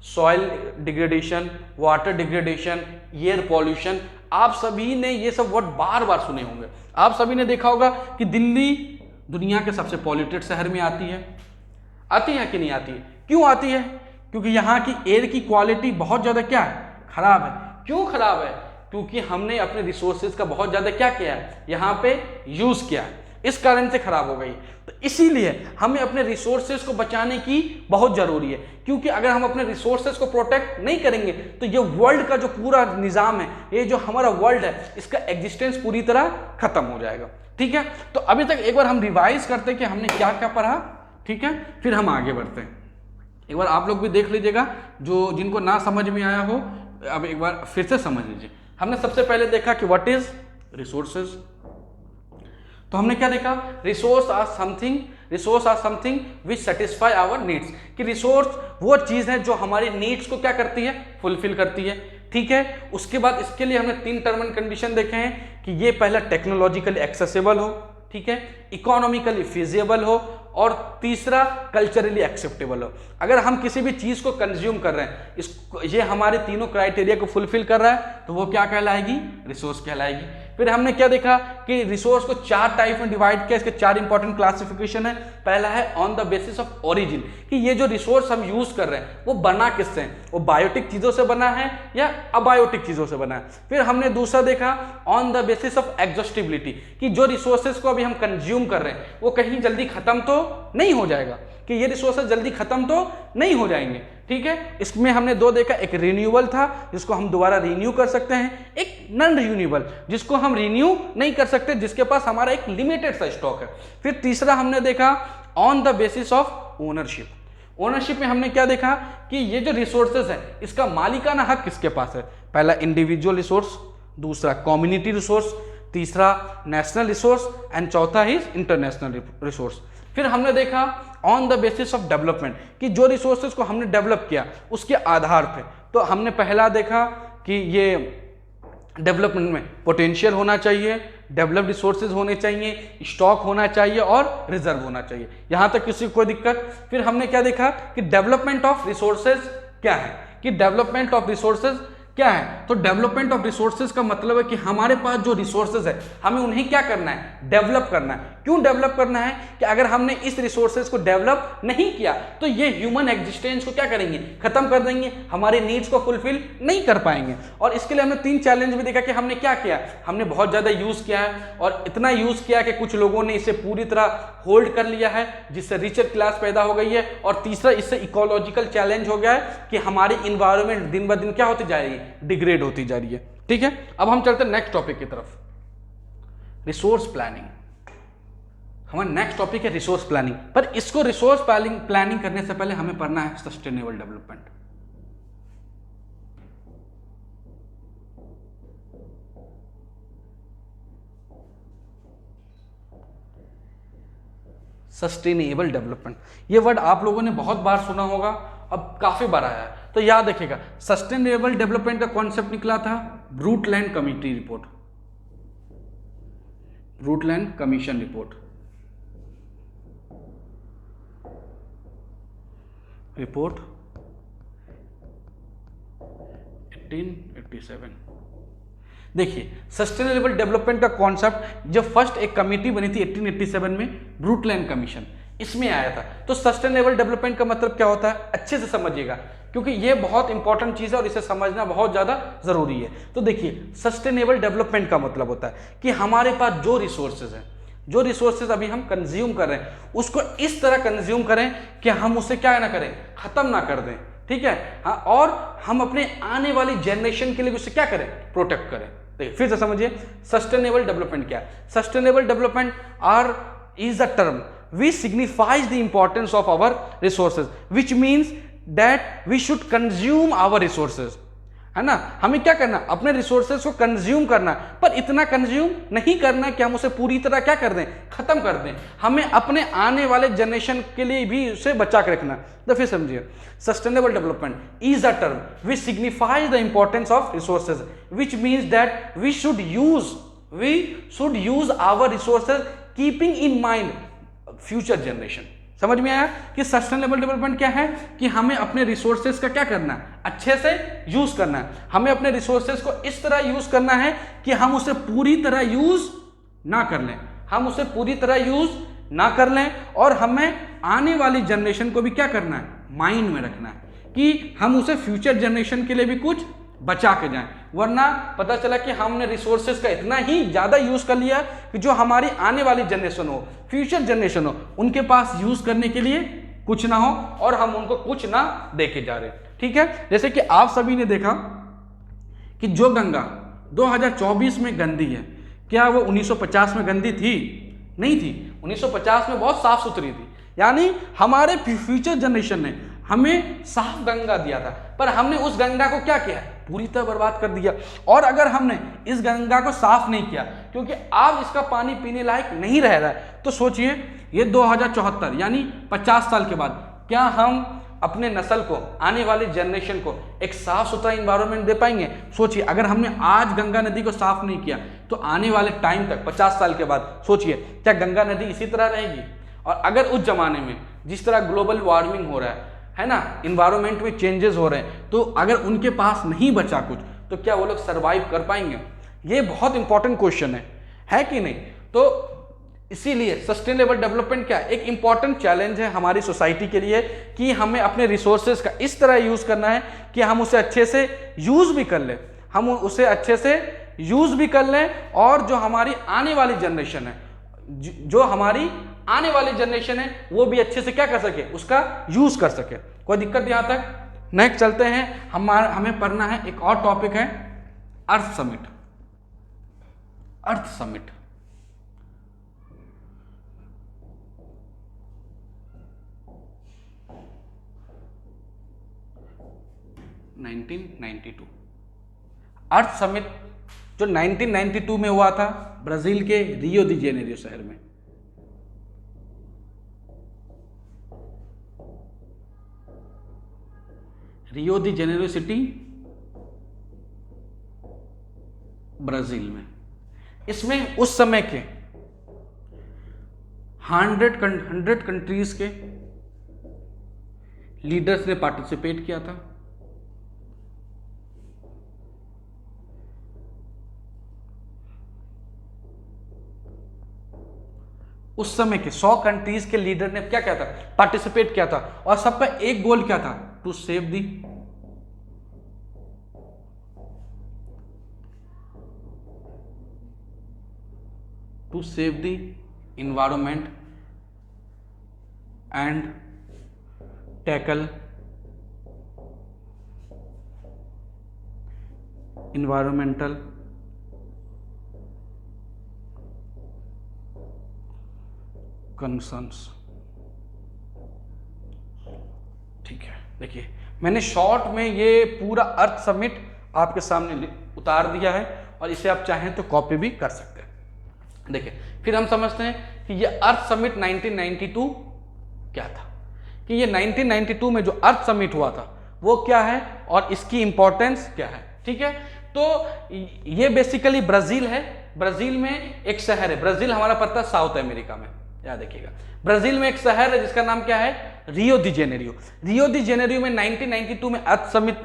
[SPEAKER 1] soil degradation, water degradation, air pollution. आप सभी ने ये सब वर्ड बार बार सुने होंगे। आप सभी ने देखा होगा कि दिल्ली दुनिया के सबसे पॉल्यूटेड शहर में आती है कि नहीं आती है? क्यों आती है? क्योंकि यहाँ की एयर की क्वालिटी बहुत ज़्यादा क्या है, खराब है। क्यों खराब है? क्योंकि हमने अपने रिसोर्सेज का बहुत ज़्यादा क्या किया है, यहाँ पे यूज़ किया है, इस कारण से खराब हो गई। तो इसीलिए हमें अपने रिसोर्सेज को बचाने की बहुत ज़रूरी है, क्योंकि अगर हम अपने रिसोर्सेज को प्रोटेक्ट नहीं करेंगे तो ये वर्ल्ड का जो पूरा निज़ाम है, ये जो हमारा वर्ल्ड है, इसका एग्जिस्टेंस पूरी तरह खत्म हो जाएगा। ठीक है, तो अभी तक एक बार हम रिवाइज करते हैं कि हमने क्या क्या पढ़ा। ठीक है, फिर हम आगे बढ़ते हैं। एक बार आप लोग भी देख लीजिएगा, जो जिनको ना समझ में आया हो अब एक बार फिर से समझ लीजिए। हमने सबसे पहले देखा कि व्हाट इज रिसोर्सेज। तो हमने क्या देखा? Resource are something which satisfy our needs. कि रिसोर्स वो चीज़ है जो हमारी नीड्स को क्या करती है, फुलफिल करती है। ठीक है, उसके बाद इसके लिए हमने 3 टर्म एंड कंडीशन देखे हैं कि ये पहला टेक्नोलॉजिकली एक्सेसिबल हो, ठीक है, इकोनॉमिकली फिजिबल हो, और तीसरा कल्चरली एक्सेप्टेबल हो। अगर हम किसी भी चीज़ को कंज्यूम कर रहे हैं, ये हमारे तीनों क्राइटेरिया को फुलफिल कर रहा है, तो वो क्या कहलाएगी? रिसोर्स कहलाएगी। फिर हमने क्या देखा कि रिसोर्स को 4 टाइप में डिवाइड किया। इसके 4 इंपॉर्टेंट क्लासिफिकेशन है। पहला है on the basis of origin, कि ये जो रिसोर्स हम यूज कर रहे हैं वो बना किससे है, वो बायोटिक चीज़ों से बना है या अबायोटिक चीज़ों से बना है। फिर हमने दूसरा देखा on the basis of exhaustibility, कि जो रिसोर्सेज को अभी हम कंज्यूम कर रहे हैं वो कहीं जल्दी खत्म तो नहीं हो जाएगा, कि ये रिसोर्सेज जल्दी खत्म तो नहीं हो जाएंगे। ठीक है, इसमें हमने 2 देखा, एक रिन्यूएबल था जिसको हम दोबारा रिन्यू कर सकते हैं, एक नॉन रिन्यूएबल जिसको हम रिन्यू नहीं कर सकते, जिसके पास हमारा एक लिमिटेड सा स्टॉक है। फिर तीसरा हमने देखा on the basis of ownership. Ownership में हमने क्या देखा कि ये जो रिसोर्सेज है इसका मालिकाना हक किसके पास है? पहला इंडिविजुअल रिसोर्स, दूसरा कम्युनिटी रिसोर्स, तीसरा नेशनल रिसोर्स, एंड चौथा ही इंटरनेशनल रिसोर्स। फिर हमने देखा on the basis of development, कि जो रिसोर्सेज को हमने डेवलप किया उसके आधार पे। तो हमने पहला देखा कि ये डेवलपमेंट में पोटेंशियल होना चाहिए, डेवलप्ड रिसोर्सेज होने चाहिए, स्टॉक होना चाहिए और रिजर्व होना चाहिए। यहाँ तक किसी को कोई दिक्कत? फिर हमने क्या देखा कि डेवलपमेंट ऑफ रिसोर्सेज क्या है, कि डेवलपमेंट ऑफ रिसोर्सेज क्या है? तो डेवलपमेंट ऑफ रिसोर्सेज का मतलब है कि हमारे पास जो रिसोर्सेज है हमें उन्हें क्या करना है? डेवलप करना है। क्यों डेवलप करना है? कि अगर हमने इस रिसोर्सेज को डेवलप नहीं किया तो ये ह्यूमन एग्जिस्टेंस को क्या करेंगे? खत्म कर देंगे, हमारे नीड्स को फुलफिल नहीं कर पाएंगे। और इसके लिए हमने 3 चैलेंज भी देखा कि हमने क्या किया, हमने बहुत ज़्यादा यूज़ किया है, और इतना यूज़ किया कि कुछ लोगों ने इसे पूरी तरह होल्ड कर लिया है, जिससे रिचर क्लास पैदा हो गई है। और तीसरा इससे इकोलॉजिकल चैलेंज हो गया है कि हमारी इन्वायरमेंट दिन ब दिन क्या होती जा रही है? डिग्रेड होती जा रही है। ठीक है, अब हम चलते हैं नेक्स्ट टॉपिक की तरफ, रिसोर्स प्लानिंग। हमारा नेक्स्ट टॉपिक है रिसोर्स प्लानिंग। पर इसको रिसोर्स प्लानिंग करने से पहले हमें पढ़ना है सस्टेनेबल डेवलपमेंट। सस्टेनेबल डेवलपमेंट, ये वर्ड आप लोगों ने बहुत बार सुना होगा, अब काफी बार आया है, तो याद रखिएगा। सस्टेनेबल डेवलपमेंट का कॉन्सेप्ट निकला था Brundtland committee report, Brundtland commission report, report 1887। देखिए, सस्टेनेबल डेवलपमेंट का कॉन्सेप्ट जब फर्स्ट एक कमेटी बनी थी 1887 में, ब्रूटलैंड कमीशन, इसमें आया था। तो सस्टेनेबल डेवलपमेंट का मतलब क्या होता है, अच्छे से समझिएगा, क्योंकि ये बहुत इंपॉर्टेंट चीज़ है और इसे समझना बहुत ज़्यादा ज़रूरी है। तो देखिए, सस्टेनेबल डेवलपमेंट का मतलब होता है कि हमारे पास जो रिसोर्सेज हैं, जो रिसोर्सेज अभी हम कंज्यूम कर रहे हैं, उसको इस तरह कंज्यूम करें कि हम उसे क्या ना करें, ख़त्म ना कर दें। ठीक है, हाँ, और हम अपने आने वाली जनरेशन के लिए उसे क्या करें, प्रोटेक्ट करें। देखिए फिर से समझिए, सस्टेनेबल डेवलपमेंट क्या है। Sustainable development is the term which signifies the importance of our resources, which means that we should consume our resources, है ना। हमें क्या करना, अपने रिसोर्सेज को कंज्यूम करना, पर इतना कंज्यूम नहीं करना कि हम उसे पूरी तरह क्या कर दें, खत्म कर दें। हमें अपने आने वाले जनरेशन के लिए भी उसे बचा के रखना। तो फिर समझिए, sustainable development is a term which signifies the importance of resources, which means that we should use our resources keeping in mind future generation. समझ में आया कि सस्टेनेबल डेवलपमेंट क्या है, कि हमें अपने रिसोर्सेज का क्या करना है, अच्छे से यूज करना है। हमें अपने रिसोर्सेज को इस तरह यूज करना है कि हम उसे पूरी तरह यूज ना कर लें, और हमें आने वाली जनरेशन को भी क्या करना है, माइंड में रखना है कि हम उसे फ्यूचर जनरेशन के लिए भी कुछ बचा के जाएं। वरना पता चला कि हमने रिसोर्सेज का इतना ही ज्यादा यूज कर लिया कि जो हमारी आने वाली जनरेशन हो, फ्यूचर जनरेशन हो, उनके पास यूज करने के लिए कुछ ना हो और हम उनको कुछ ना दे के जा रहे। ठीक है, जैसे कि आप सभी ने देखा कि जो गंगा 2024 में गंदी है, क्या वो 1950 में गंदी थी? नहीं थी। 1950 में बहुत साफ सुथरी थी। यानी हमारे फ्यूचर जनरेशन ने हमें साफ गंगा दिया था, पर हमने उस गंगा को क्या किया, पूरी तरह बर्बाद कर दिया। और अगर हमने इस गंगा को साफ नहीं किया, क्योंकि अब इसका पानी पीने लायक नहीं रह रहा है, तो सोचिए ये 2074 यानी 50 साल के बाद क्या हम अपने नस्ल को, आने वाली जनरेशन को एक साफ सुथरा इन्वायरमेंट दे पाएंगे? सोचिए, अगर हमने आज गंगा नदी को साफ नहीं किया तो आने वाले टाइम तक 50 साल के बाद सोचिए क्या गंगा नदी इसी तरह रहेगी? और अगर उस जमाने में जिस तरह ग्लोबल वार्मिंग हो रहा है ना, इन्वायरमेंट में चेंजेस हो रहे हैं, तो अगर उनके पास नहीं बचा कुछ तो क्या वो लोग सरवाइव कर पाएंगे? ये बहुत इंपॉर्टेंट क्वेश्चन है कि नहीं? तो इसीलिए सस्टेनेबल डेवलपमेंट क्या एक इंपॉर्टेंट चैलेंज है हमारी सोसाइटी के लिए, कि हमें अपने रिसोर्सेज का इस तरह यूज करना है कि हम उसे अच्छे से यूज भी कर लें, और जो हमारी आने वाली जनरेशन है वो भी अच्छे से क्या कर सके, उसका यूज कर सके। कोई दिक्कत यहां तक? नेक्स्ट चलते हैं, हमें पढ़ना है एक और टॉपिक है अर्थ समिट। 1992 अर्थ समिट जो 1992 में हुआ था ब्राजील के रियो दी जेनेरियो शहर में। रियो दी जेनेरियो सिटी ब्राजील में। इसमें उस समय के 100 कंट्रीज के लीडर्स ने पार्टिसिपेट किया था। उस समय के 100 कंट्रीज के लीडर ने क्या किया था, पार्टिसिपेट किया था, और सबका एक गोल क्या था, to save the environment and tackle environmental concerns। ठीक है, देखिए मैंने शॉर्ट में ये पूरा अर्थ समिट आपके सामने उतार दिया है, और इसे आप चाहें तो कॉपी भी कर सकते हैं। देखिए फिर हम समझते हैं कि ये अर्थ समिट 1992 क्या था, कि ये 1992 में जो अर्थ समिट हुआ था वो क्या है और इसकी इंपॉर्टेंस क्या है। ठीक है, तो ये बेसिकली ब्राजील है। ब्राजील में एक शहर है, ब्राजील हमारा पड़ता है साउथ अमेरिका में, याद रखिएगा। ब्राजील में एक शहर है जिसका नाम क्या है, रियो दी जेनेरियो। रियो दी जेनेरियो में 1992 में अर्थ समिट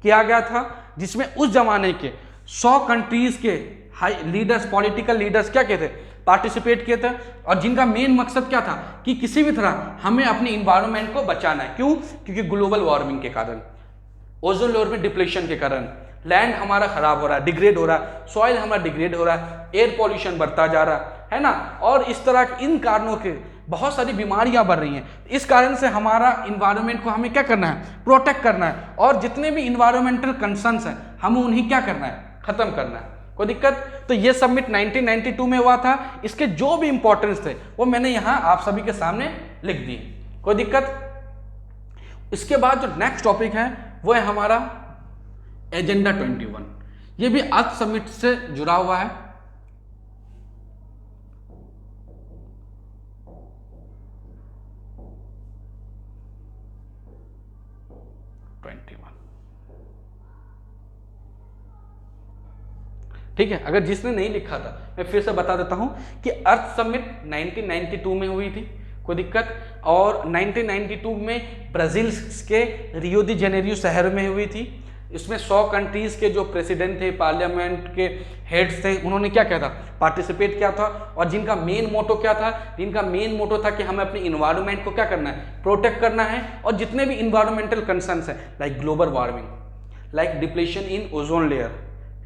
[SPEAKER 1] किया गया था, जिसमें उस जमाने के 100 कंट्रीज के हाई लीडर्स, पॉलिटिकल लीडर्स क्या कहते, पार्टिसिपेट किए थे, और जिनका मेन मकसद क्या था कि किसी भी तरह हमें अपने इन्वायरमेंट को बचाना है। क्यों? क्योंकि ग्लोबल वार्मिंग के कारण, ओजोन लेयर में डिप्लेशन के कारण लैंड हमारा खराब हो रहा है, डिग्रेड हो रहा है, सॉइल हमारा डिग्रेड हो रहा है, एयर पॉल्यूशन बढ़ता जा रहा है ना, और इस तरह इन कारणों के बहुत सारी बीमारियां बढ़ रही हैं। इस कारण से हमारा इन्वायरमेंट को हमें क्या करना है, प्रोटेक्ट करना है, और जितने भी इन्वायरमेंटल कंसर्न्स हैं हमें उन्हें क्या करना है, खत्म करना है। कोई दिक्कत? तो ये समिट 1992 में हुआ था। इसके जो भी इंपॉर्टेंस थे वो मैंने यहां आप सभी के सामने लिख दिए। कोई दिक्कत? इसके बाद जो नेक्स्ट टॉपिक है वो है हमारा एजेंडा 21। ये भी अर्थ समिट से जुड़ा हुआ है। ठीक है, अगर जिसने नहीं लिखा था मैं फिर से बता देता हूं कि अर्थ समिट 1992 में हुई थी, कोई दिक्कत, और 1992 में ब्राजील के रियो दी जेनेरियो शहर में हुई थी। इसमें 100 कंट्रीज के जो प्रेसिडेंट थे, पार्लियामेंट के हेड्स थे, उन्होंने क्या किया था, पार्टिसिपेट किया था। और जिनका मेन मोटो क्या था, जिनका मेन मोटो था कि हमें अपने इन्वायरमेंट को क्या करना है, प्रोटेक्ट करना है। और जितने भी इन्वायरमेंटल कंसर्न्स हैं, like global warming, like depletion इन ओजोन लेयर,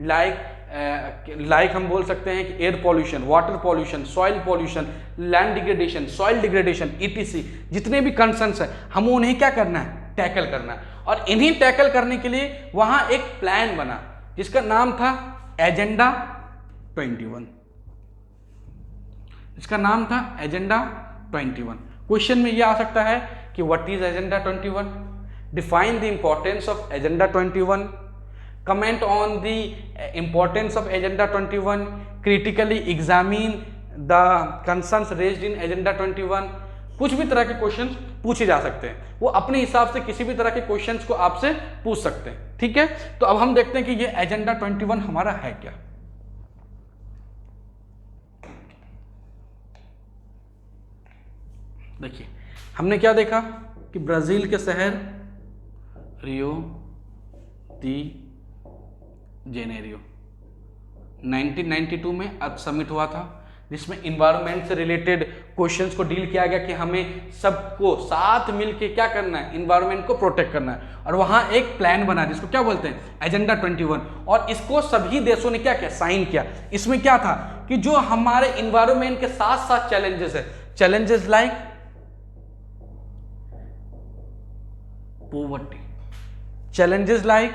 [SPEAKER 1] लाइक हम बोल सकते हैं कि air pollution, water pollution, soil pollution, land degradation, soil degradation, etc, जितने भी कंसर्न्स हैं हम उन्हें क्या करना है, टैकल करना है। और इन्हीं टैकल करने के लिए वहां एक प्लान बना जिसका नाम था एजेंडा 21। इसका नाम था एजेंडा 21। क्वेश्चन में यह आ सकता है कि what is agenda 21, define the importance of agenda 21, comment on the importance of agenda 21, critically examine the concerns raised in agenda 21। कुछ भी तरह के क्वेश्चंस पूछे जा सकते हैं, वो अपने हिसाब से किसी भी तरह के क्वेश्चंस को आपसे पूछ सकते हैं। ठीक है, तो अब हम देखते हैं कि ये एजेंडा 21 हमारा है क्या। देखिए हमने क्या देखा कि ब्राजील के शहर रियो दी जेनेरियो 1992 में अर्थ समिट हुआ था, जिसमें इन्वायरमेंट से रिलेटेड क्वेश्चंस को डील किया गया कि हमें सबको साथ मिलके क्या करना है, इन्वायरमेंट को प्रोटेक्ट करना है। और वहां एक प्लान बना जिसको क्या बोलते हैं, एजेंडा 21। और इसको सभी देशों ने क्या किया, साइन किया। इसमें क्या था कि जो हमारे इन्वायरमेंट के साथ साथ चैलेंजेस है, challenges like poverty, challenges like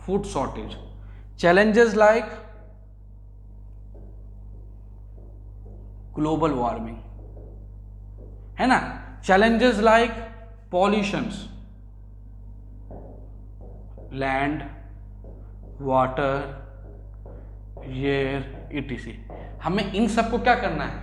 [SPEAKER 1] food shortage, challenges like global warming, है ना, challenges like pollutions, land, water, air, etc। हमें इन सबको क्या करना है,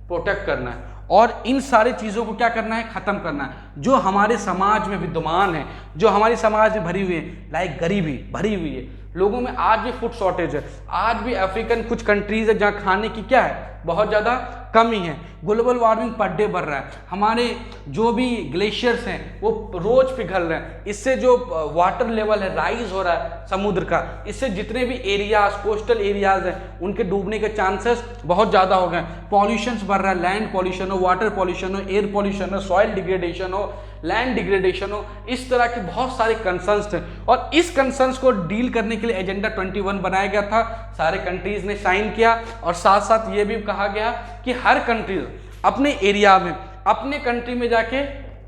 [SPEAKER 1] प्रोटेक्ट करना है। और इन सारी चीज़ों को क्या करना है, ख़त्म करना है जो हमारे समाज में विद्यमान है, जो हमारी समाज में भरी हुई है। लाइक गरीबी भरी हुई है, लोगों में आज भी फूड शॉर्टेज है, आज भी अफ्रीकन कुछ कंट्रीज है जहाँ खाने की क्या है, बहुत ज़्यादा कमी है। ग्लोबल वार्मिंग पर डे बढ़ रहा है, हमारे जो भी ग्लेशियर्स हैं वो रोज पिघल रहे हैं, इससे जो वाटर लेवल है राइज हो रहा है समुद्र का, इससे जितने भी एरियाज, कोस्टल एरियाज हैं उनके डूबने के चांसेस बहुत ज़्यादा हो गए। पॉल्यूशंस बढ़ रहा है, लैंड पॉल्यूशन हो, वाटर पॉल्यूशन हो, एयर पॉल्यूशन हो, सॉइल डिग्रेडेशन हो, लैंड डिग्रेडेशन हो, इस तरह के बहुत सारे कंसर्न्स थे। और इस कंसर्न्स को डील करने के लिए एजेंडा 21 बनाया गया था, सारे कंट्रीज ने साइन किया। और साथ साथ ये भी कहा गया कि हर कंट्री अपने एरिया में, अपने कंट्री में जाके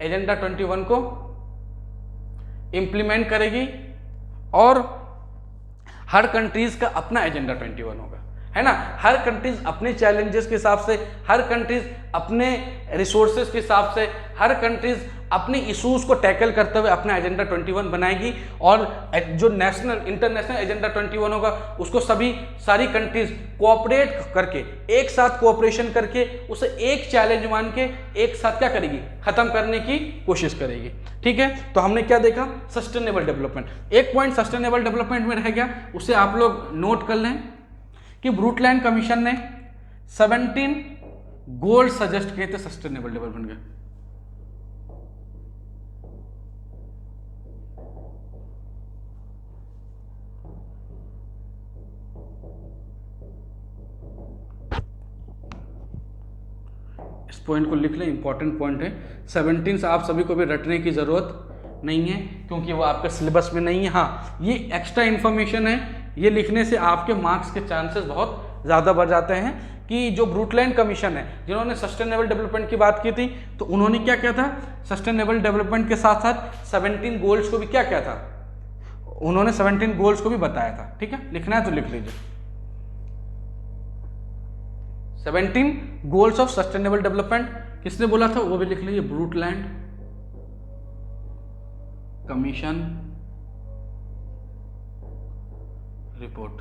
[SPEAKER 1] एजेंडा 21 को इंप्लीमेंट करेगी और हर कंट्रीज का अपना एजेंडा 21 होगा, है ना। हर कंट्रीज अपने चैलेंजेस के हिसाब से, हर कंट्रीज अपने रिसोर्सेज के हिसाब से, हर कंट्रीज अपने इश्यूज को टैकल करते हुए अपना एजेंडा 21 बनाएगी। और जो नेशनल इंटरनेशनल एजेंडा 21 होगा उसको सारी कंट्रीज कोऑपरेट करके, एक साथ कोऑपरेशन करके उसे एक चैलेंज मान के एक साथ क्या करेगी, खत्म करने की कोशिश करेगी। ठीक है, तो हमने क्या देखा, सस्टेनेबल डेवलपमेंट। एक पॉइंट सस्टेनेबल डेवलपमेंट में रह गया, उसे आप लोग नोट कर लें कि ब्रूटलैंड कमीशन ने 17 गोल सजेस्ट किए थे सस्टेनेबल डेवलपमेंट के। इस पॉइंट को लिख लें, इंपॉर्टेंट पॉइंट है। 17 से आप सभी को भी रटने की ज़रूरत नहीं है क्योंकि वो आपके सिलेबस में नहीं है। हाँ, ये एक्स्ट्रा इन्फॉर्मेशन है, ये लिखने से आपके मार्क्स के चांसेस बहुत ज़्यादा बढ़ जाते हैं। कि जो ब्रूटलैंड कमीशन है जिन्होंने सस्टेनेबल डेवलपमेंट की बात की थी, तो उन्होंने क्या किया था, सस्टेनेबल डेवलपमेंट के साथ साथ 17 गोल्स को भी क्या किया था, उन्होंने 17 गोल्स को भी बताया था। ठीक है, लिखना है तो लिख लीजिए, 17 गोल्स ऑफ सस्टेनेबल डेवलपमेंट किसने बोला था वो भी लिख लीजिए, ब्रूटलैंड commission report,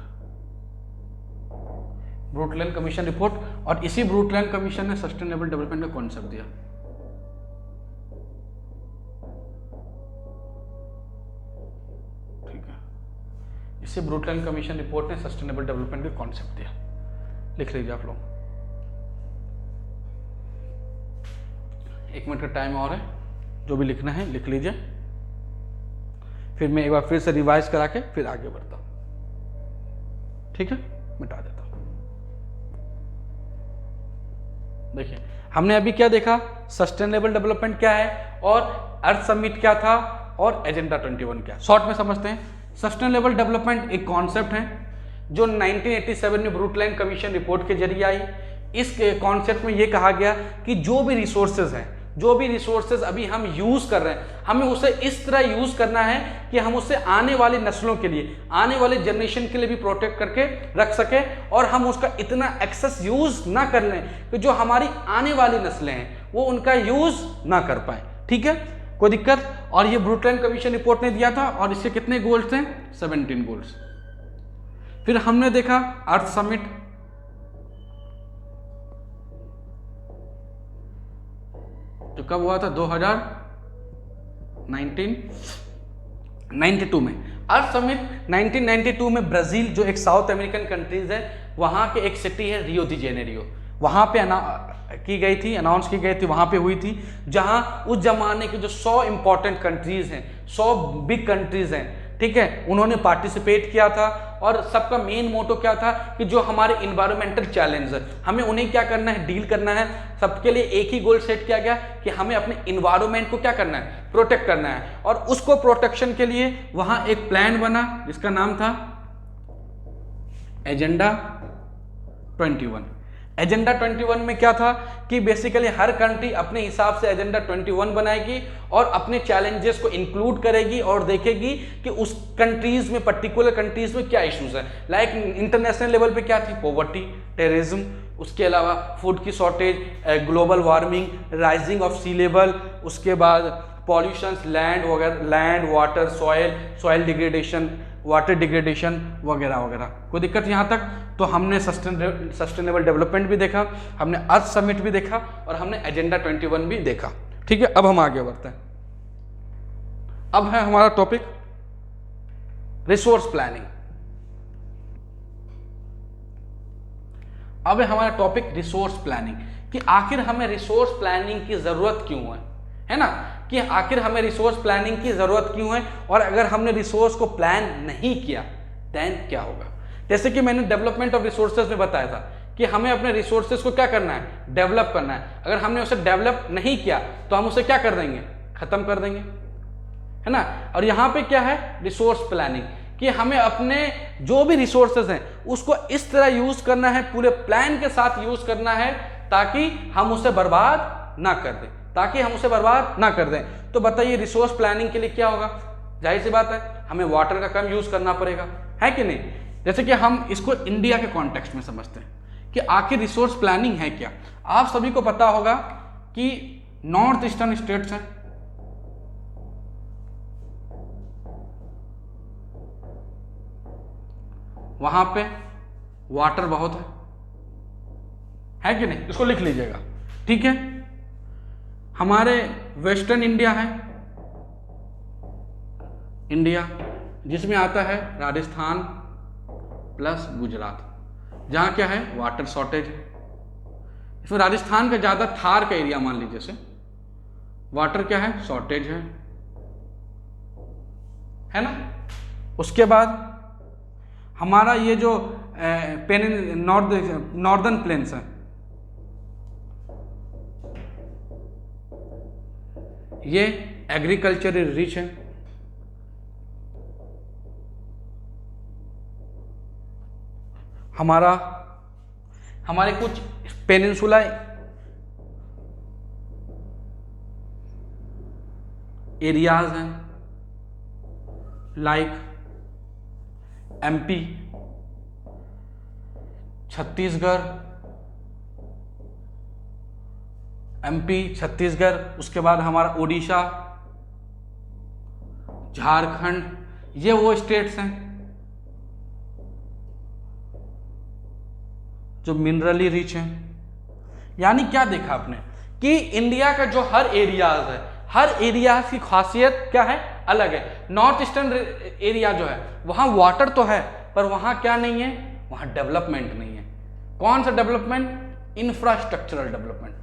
[SPEAKER 1] Brundtland commission report. और इसी ब्रूटलैंड कमीशन ने सस्टेनेबल डेवलपमेंट का कॉन्सेप्ट दिया। ठीक है, इसी ब्रूटलैंड कमीशन रिपोर्ट ने सस्टेनेबल डेवलपमेंट का कॉन्सेप्ट दिया। लिख लीजिए आप लोग, 1 मिनट का टाइम और है, जो भी लिखना है लिख लीजिए, फिर मैं एक बार फिर से रिवाइज करा के फिर आगे बढ़ता हूं। ठीक है, मिटा देता हूं। देखिए हमने अभी क्या देखा, सस्टेनेबल डेवलपमेंट क्या है और अर्थ समिट क्या था और एजेंडा 21 क्या। शॉर्ट में समझते हैं। सस्टेनेबल डेवलपमेंट एक कॉन्सेप्ट है जो 1987 में ब्रूटलैंड कमीशन रिपोर्ट के जरिए आई। इस कॉन्सेप्ट में यह कहा गया कि जो भी रिसोर्सेज हैं, जो भी रिसोर्सेज अभी हम यूज कर रहे हैं, हमें उसे इस तरह यूज करना है कि हम उसे आने वाली नस्लों के लिए, आने वाले जनरेशन के लिए भी प्रोटेक्ट करके रख सके, और हम उसका इतना एक्सेस यूज ना कर लें कि जो हमारी आने वाली नस्लें हैं वो उनका यूज ना कर पाए। ठीक है, कोई दिक्कत। और ये ब्रूटलैंड कमीशन रिपोर्ट ने दिया था, और इसके कितने गोल्स थे, 17 गोल्स। फिर हमने देखा अर्थ समिट, जो कब हुआ था, 1992 में। अर्थ समिट 1992 में ब्राजील, जो एक साउथ अमेरिकन कंट्रीज है, वहां के एक सिटी है रियो दी जेनेरियो, वहां पे अनाउंस की गई थी, वहां पे हुई थी, जहां उस जमाने के जो 100 इंपॉर्टेंट कंट्रीज हैं, 100 बिग कंट्रीज हैं, ठीक है, उन्होंने पार्टिसिपेट किया था। और सबका मेन मोटो क्या था कि जो हमारे इन्वायरमेंटल चैलेंज है, हमें उन्हें क्या करना है, डील करना है। सबके लिए एक ही गोल सेट किया गया कि हमें अपने इन्वायरमेंट को क्या करना है, प्रोटेक्ट करना है। और उसको प्रोटेक्शन के लिए वहां एक प्लान बना जिसका नाम था एजेंडा 21। एजेंडा 21 में क्या था कि बेसिकली हर कंट्री अपने हिसाब से एजेंडा 21 बनाएगी और अपने चैलेंजेस को इंक्लूड करेगी और देखेगी कि उस कंट्रीज में, पर्टिकुलर कंट्रीज में क्या इश्यूज है। लाइक इंटरनेशनल लेवल पे क्या थी, पॉवर्टी, टेररिज्म, उसके अलावा फूड की shortage, global warming, rising of sea level, उसके बाद पॉल्यूशन, लैंड वगैरह, land, water, soil degradation, water degradation वगैरह वगैरह। कोई दिक्कत यहाँ तक? तो हमने सस्टेनेबल डेवलपमेंट भी देखा, हमने अर्थ समिट भी देखा, और हमने एजेंडा 21 भी देखा। ठीक है, अब हम आगे बढ़ते हैं। अब है हमारा टॉपिक रिसोर्स प्लानिंग। अब है हमारा टॉपिक रिसोर्स प्लानिंग, कि आखिर हमें रिसोर्स प्लानिंग की जरूरत क्यों है ना, कि आखिर हमें रिसोर्स प्लानिंग की जरूरत क्यों है, और अगर हमने रिसोर्स को प्लान नहीं किया देन क्या होगा। जैसे कि मैंने डेवलपमेंट ऑफ रिसोर्सेज में बताया था कि हमें अपने रिसोर्सेज को क्या करना है, डेवलप करना है। अगर हमने उसे डेवलप नहीं किया तो हम उसे क्या कर देंगे, खत्म कर देंगे, है ना। और यहां पे क्या है, रिसोर्स प्लानिंग, कि हमें अपने जो भी रिसोर्सेज हैं उसको इस तरह यूज करना है, पूरे प्लान के साथ यूज करना है, ताकि हम उसे बर्बाद ना कर दें, तो बताइए रिसोर्स प्लानिंग के लिए क्या होगा। जाहिर सी बात है, हमें वाटर का कम यूज करना पड़ेगा, है कि नहीं। जैसे कि हम इसको इंडिया के कॉन्टेक्स्ट में समझते हैं कि आखिर रिसोर्स प्लानिंग है क्या। आप सभी को पता होगा कि नॉर्थ ईस्टर्न स्टेट्स हैं, वहां पे वाटर बहुत है कि नहीं, इसको लिख लीजिएगा। ठीक है, हमारे वेस्टर्न इंडिया है, इंडिया जिसमें आता है राजस्थान प्लस गुजरात, जहां क्या है, वाटर शॉर्टेज है। इसमें राजस्थान का ज्यादा थार का एरिया मान लीजिए से, वाटर क्या है, शॉर्टेज है ना। उसके बाद हमारा ये जो नॉर्दर्न प्लेन्स है, ये एग्रीकल्चर रिच है। हमारे कुछ पेनिनसुला एरियाज हैं, like MP, Chhattisgarh, MP, Chhattisgarh, उसके बाद हमारा उड़ीसा, झारखंड, ये वो स्टेट्स हैं जो मिनरली रिच हैं। यानी क्या देखा आपने कि इंडिया का जो हर एरियाज है, हर एरिया की खासियत क्या है, अलग है। नॉर्थ ईस्टर्न एरिया जो है वहां वाटर तो है, पर वहां क्या नहीं है, वहां डेवलपमेंट नहीं है। कौन सा डेवलपमेंट? Infrastructural development.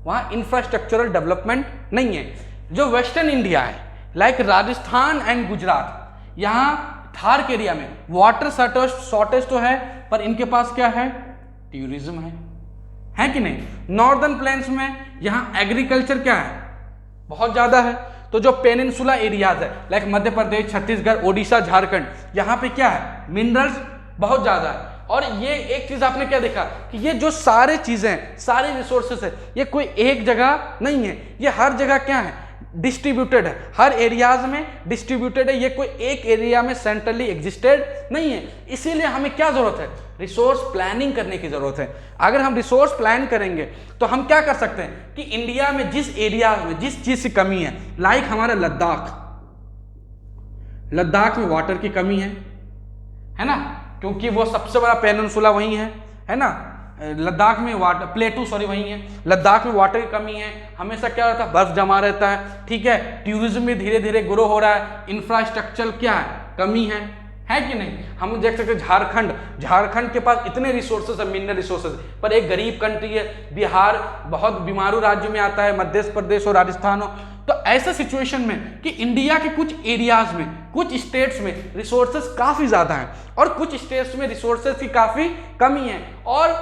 [SPEAKER 1] वहां इंफ्रास्ट्रक्चरल डेवलपमेंट नहीं है। जो वेस्टर्न इंडिया है, लाइक राजस्थान एंड गुजरात, यहां थार के एरिया में वाटर शॉर्टेज तो है, पर इनके पास क्या है, टूरिज्म है कि नहीं। नॉर्दर्न प्लेन्स में यहां एग्रीकल्चर क्या है, बहुत ज्यादा है। तो जो पेनिनसुला एरियाज है, लाइक मध्य प्रदेश, छत्तीसगढ़, ओडिशा, झारखंड, यहां पे क्या है, मिनरल्स बहुत ज्यादा है। और ये एक चीज आपने क्या देखा कि ये जो सारे चीजें, सारे रिसोर्सेस है, ये कोई एक जगह नहीं है, ये हर जगह क्या है, डिस्ट्रीब्यूटेड है, हर एरियाज में डिस्ट्रीब्यूटेड है। ये कोई एक एरिया में सेंट्रली एग्जिस्टेड नहीं है। इसीलिए हमें क्या जरूरत है, रिसोर्स प्लानिंग करने की जरूरत है। अगर हम रिसोर्स प्लान करेंगे तो हम क्या कर सकते हैं कि इंडिया में जिस एरिया में जिस चीज की कमी है, लाइक हमारा लद्दाख में वाटर की कमी है ना, क्योंकि वो सबसे बड़ा पेनिनसुला वहीं है ना। लद्दाख में वाटर प्लेटू वहीं है। लद्दाख में वाटर की कमी है, हमेशा क्या रहता है, बर्फ जमा रहता है, ठीक है। टूरिज्म भी धीरे धीरे ग्रो हो रहा है। इंफ्रास्ट्रक्चर क्या है, कमी है कि नहीं। हम देख सकते हैं झारखंड के पास इतने रिसोर्सेज है, मिनरल रिसोर्सेज, पर एक गरीब कंट्री है। बिहार बहुत बीमारू राज्य में आता है, मध्य प्रदेश और राजस्थान हो। तो ऐसे सिचुएशन में कि इंडिया के कुछ एरियाज में, कुछ स्टेट्स में रिसोर्सेज काफी ज्यादा हैं और कुछ स्टेट्स में रिसोर्सेज की काफी कमी है। और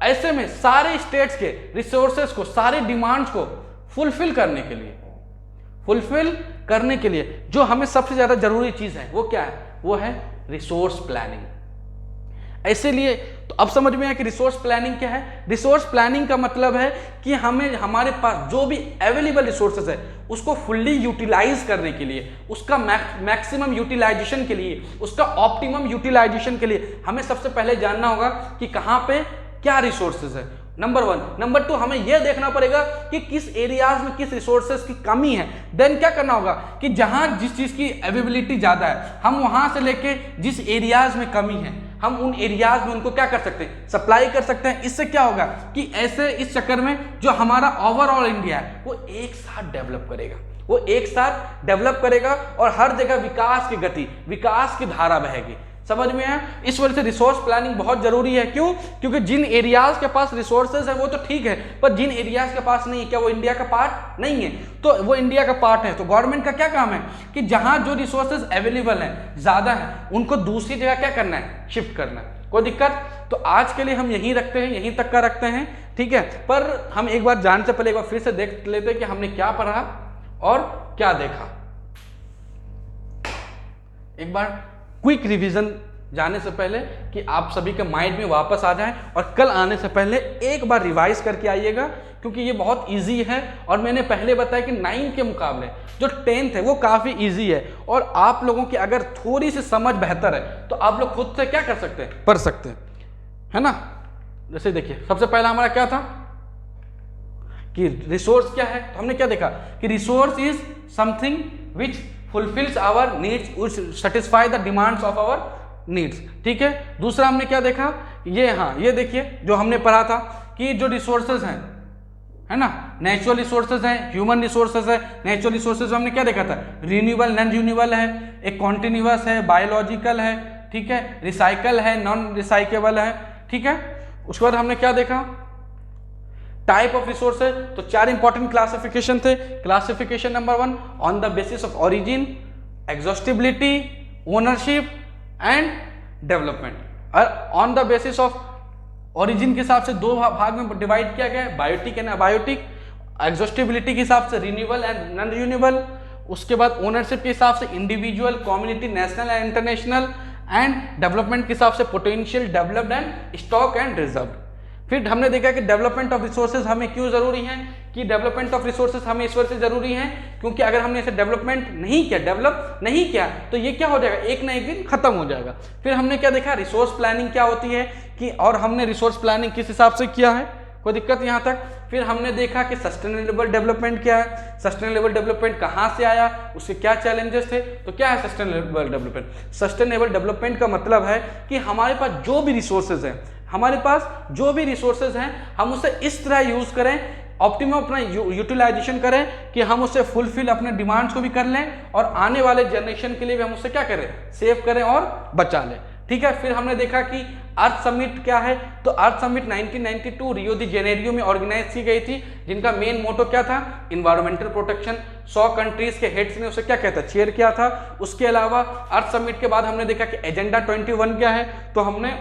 [SPEAKER 1] ऐसे में सारे स्टेट्स के रिसोर्सेज को, सारे डिमांड्स को फुलफिल करने के लिए जो हमें सबसे ज्यादा जरूरी चीज है वो क्या है, वो है रिसोर्स प्लानिंग। इसीलिए तो अब समझ में आया कि रिसोर्स प्लानिंग क्या है। रिसोर्स प्लानिंग का मतलब है कि हमें हमारे पास जो भी अवेलेबल रिसोर्सेज है उसको फुल्ली यूटिलाइज करने के लिए, उसका मैक्सिमम यूटिलाइजेशन के लिए, उसका ऑप्टिमम यूटिलाइजेशन के लिए हमें सबसे पहले जानना होगा कि कहां पे क्या रिसोर्सेज है, नंबर 1। नंबर 2, हमें यह देखना पड़ेगा कि किस एरियाज में किस रिसोर्सेज की कमी है। देन क्या करना होगा कि जहां जिस चीज की अवेलेबिलिटी ज्यादा है, हम वहां से लेके जिस एरियाज में कमी है, हम उन एरियाज में उनको क्या कर सकते हैं, सप्लाई कर सकते हैं। इससे क्या होगा कि ऐसे इस चक्कर में जो हमारा ओवरऑल इंडिया है वो एक साथ डेवलप करेगा और हर जगह विकास की गति, विकास की धारा बहेगी। समझ में आया। इस वजह से रिसोर्स प्लानिंग बहुत जरूरी है। क्यों? क्योंकि जिन एरियाज के पास रिसोर्सेज है वो तो ठीक है, पर जिन एरियाज के पास नहीं है, क्या वो इंडिया का पार्ट नहीं है? तो वो इंडिया का पार्ट है। तो गवर्नमेंट का क्या काम है कि जहां जो रिसोर्सेज अवेलेबल है, ज्यादा है, उनको दूसरी जगह क्या करना है, शिफ्ट करना है। कोई दिक्कत? तो आज के लिए हम यहीं रखते हैं, यहीं तक का रखते हैं, ठीक है। पर हम एक बार जानने से पहले एक बार फिर से देख लेते हैं कि हमने क्या पढ़ा और क्या देखा। एक बार क्विक रिवीजन जाने से पहले कि आप सभी के माइंड में वापस आ जाए, और कल आने से पहले एक बार रिवाइज करके आइएगा, क्योंकि ये बहुत इजी है। और मैंने पहले बताया कि 9 के मुकाबले जो 10th है वो काफ़ी इजी है, और आप लोगों की अगर थोड़ी सी समझ बेहतर है तो आप लोग खुद से क्या कर सकते हैं, पढ़ सकते हैं, है ना। जैसे देखिए, सबसे पहला हमारा क्या था कि रिसोर्स क्या है। तो हमने क्या देखा कि resource is something which fulfills our needs, which satisfy the demands of our needs, ठीक है। दूसरा हमने क्या देखा, ये देखिए जो हमने पढ़ा था कि जो रिसोर्सेज हैं, है ना, नेचुरल रिसोर्सेज हैं, ह्यूमन रिसोर्सेज है। नेचुरल रिसोर्सेज हमने क्या देखा था, रिन्यूएबल, नॉन रिन्यूएबल है, एक कॉन्टिन्यूअस है, बायोलॉजिकल है, ठीक है, रिसाइकल है, नॉन रिसाइकेबल है, ठीक है। उसके बाद हमने क्या देखा, टाइप ऑफ रिसोर्सेज। तो 4 इंपॉर्टेंट क्लासिफिकेशन थे। Classification number 1, on the basis of origin, exhaustibility, ownership and development. और on the basis of origin के हिसाब से 2 भाग में डिवाइड किया गया है, बायोटिक एंड अबायोटिक। एग्जॉस्टिबिलिटी के हिसाब से रिन्यूएबल एंड नॉन रिन्यूएबल। उसके बाद ओनरशिप के हिसाब से individual, community, national and international. And development के हिसाब से potential, developed and stock and reserve. फिर हमने देखा कि डेवलपमेंट ऑफ रिसोर्सेज हमें क्यों जरूरी है, कि डेवलपमेंट ऑफ रिसोर्सेज हमें इस वजह से जरूरी है क्योंकि अगर हमने इसे डेवलपमेंट नहीं किया, डेवलप नहीं किया, तो ये क्या हो जाएगा, एक ना एक दिन खत्म हो जाएगा। फिर हमने क्या देखा, रिसोर्स प्लानिंग क्या होती है कि, और हमने रिसोर्स प्लानिंग किस हिसाब से किया है, कोई दिक्कत यहाँ तक। फिर हमने देखा कि सस्टेनेबल डेवलपमेंट क्या है, सस्टेनेबल डेवलपमेंट कहाँ से आया, उसके क्या चैलेंजेस थे। तो क्या है सस्टेनेबल डेवलपमेंट? सस्टेनेबल डेवलपमेंट का मतलब है कि हमारे पास जो भी रिसोर्सेज हैं, हमारे पास जो भी रिसोर्सेज हैं, हम उसे इस तरह यूज करें, ऑप्टिमम अपना यूटिलाइजेशन करें कि हम उससे फुलफिल अपने डिमांड्स को भी कर लें और आने वाले जनरेशन के लिए भी हम उससे क्या करें, सेव करें और बचा लें। ठीक है। फिर हमने देखा कि अर्थ समिट क्या है, तो अर्थ समिट 1992 रियो दी जेनेरियो में ऑर्गेनाइज की गई थी, जिनका मेन मोटो क्या था, इन्वायरमेंटल प्रोटेक्शन। 100 कंट्रीज के हेड्स ने उसे क्या कहता है, चेयर किया था। उसके अलावा अर्थ समिट के बाद हमने देखा कि एजेंडा 21 क्या है, तो हमने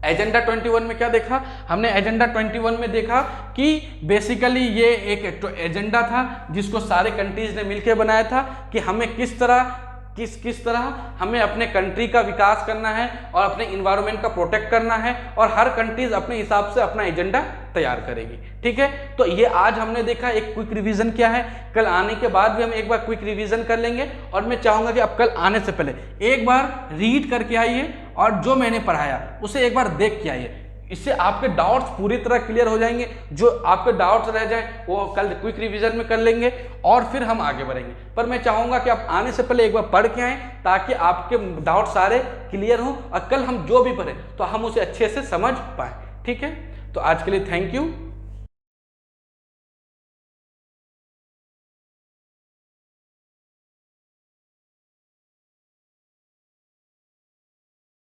[SPEAKER 1] एजेंडा 21 में क्या देखा, हमने एजेंडा 21 में देखा कि बेसिकली ये एक एजेंडा था जिसको सारे कंट्रीज ने मिलकर बनाया था कि हमें किस तरह हमें अपने कंट्री का विकास करना है और अपने इन्वायरमेंट का प्रोटेक्ट करना है, और हर कंट्रीज अपने हिसाब से अपना एजेंडा तैयार करेगी। ठीक है। तो ये आज हमने देखा, एक क्विक रिवीजन क्या है, कल आने के बाद भी हम एक बार क्विक रिवीजन कर लेंगे। और मैं चाहूंगा कि अब कल आने से पहले एक बार रीड करके आइए और जो मैंने पढ़ाया उसे एक बार देख के आइए। इससे आपके डाउट्स पूरी तरह क्लियर हो जाएंगे। जो आपके डाउट्स रह जाए वो कल क्विक रिवीजन में कर लेंगे और फिर हम आगे बढ़ेंगे। पर मैं चाहूंगा कि आप आने से पहले एक बार पढ़ के आएँ ताकि आपके डाउट सारे क्लियर हों और कल हम जो भी पढ़ें तो हम उसे अच्छे से समझ पाएँ। ठीक है। तो आज के लिए थैंक यू।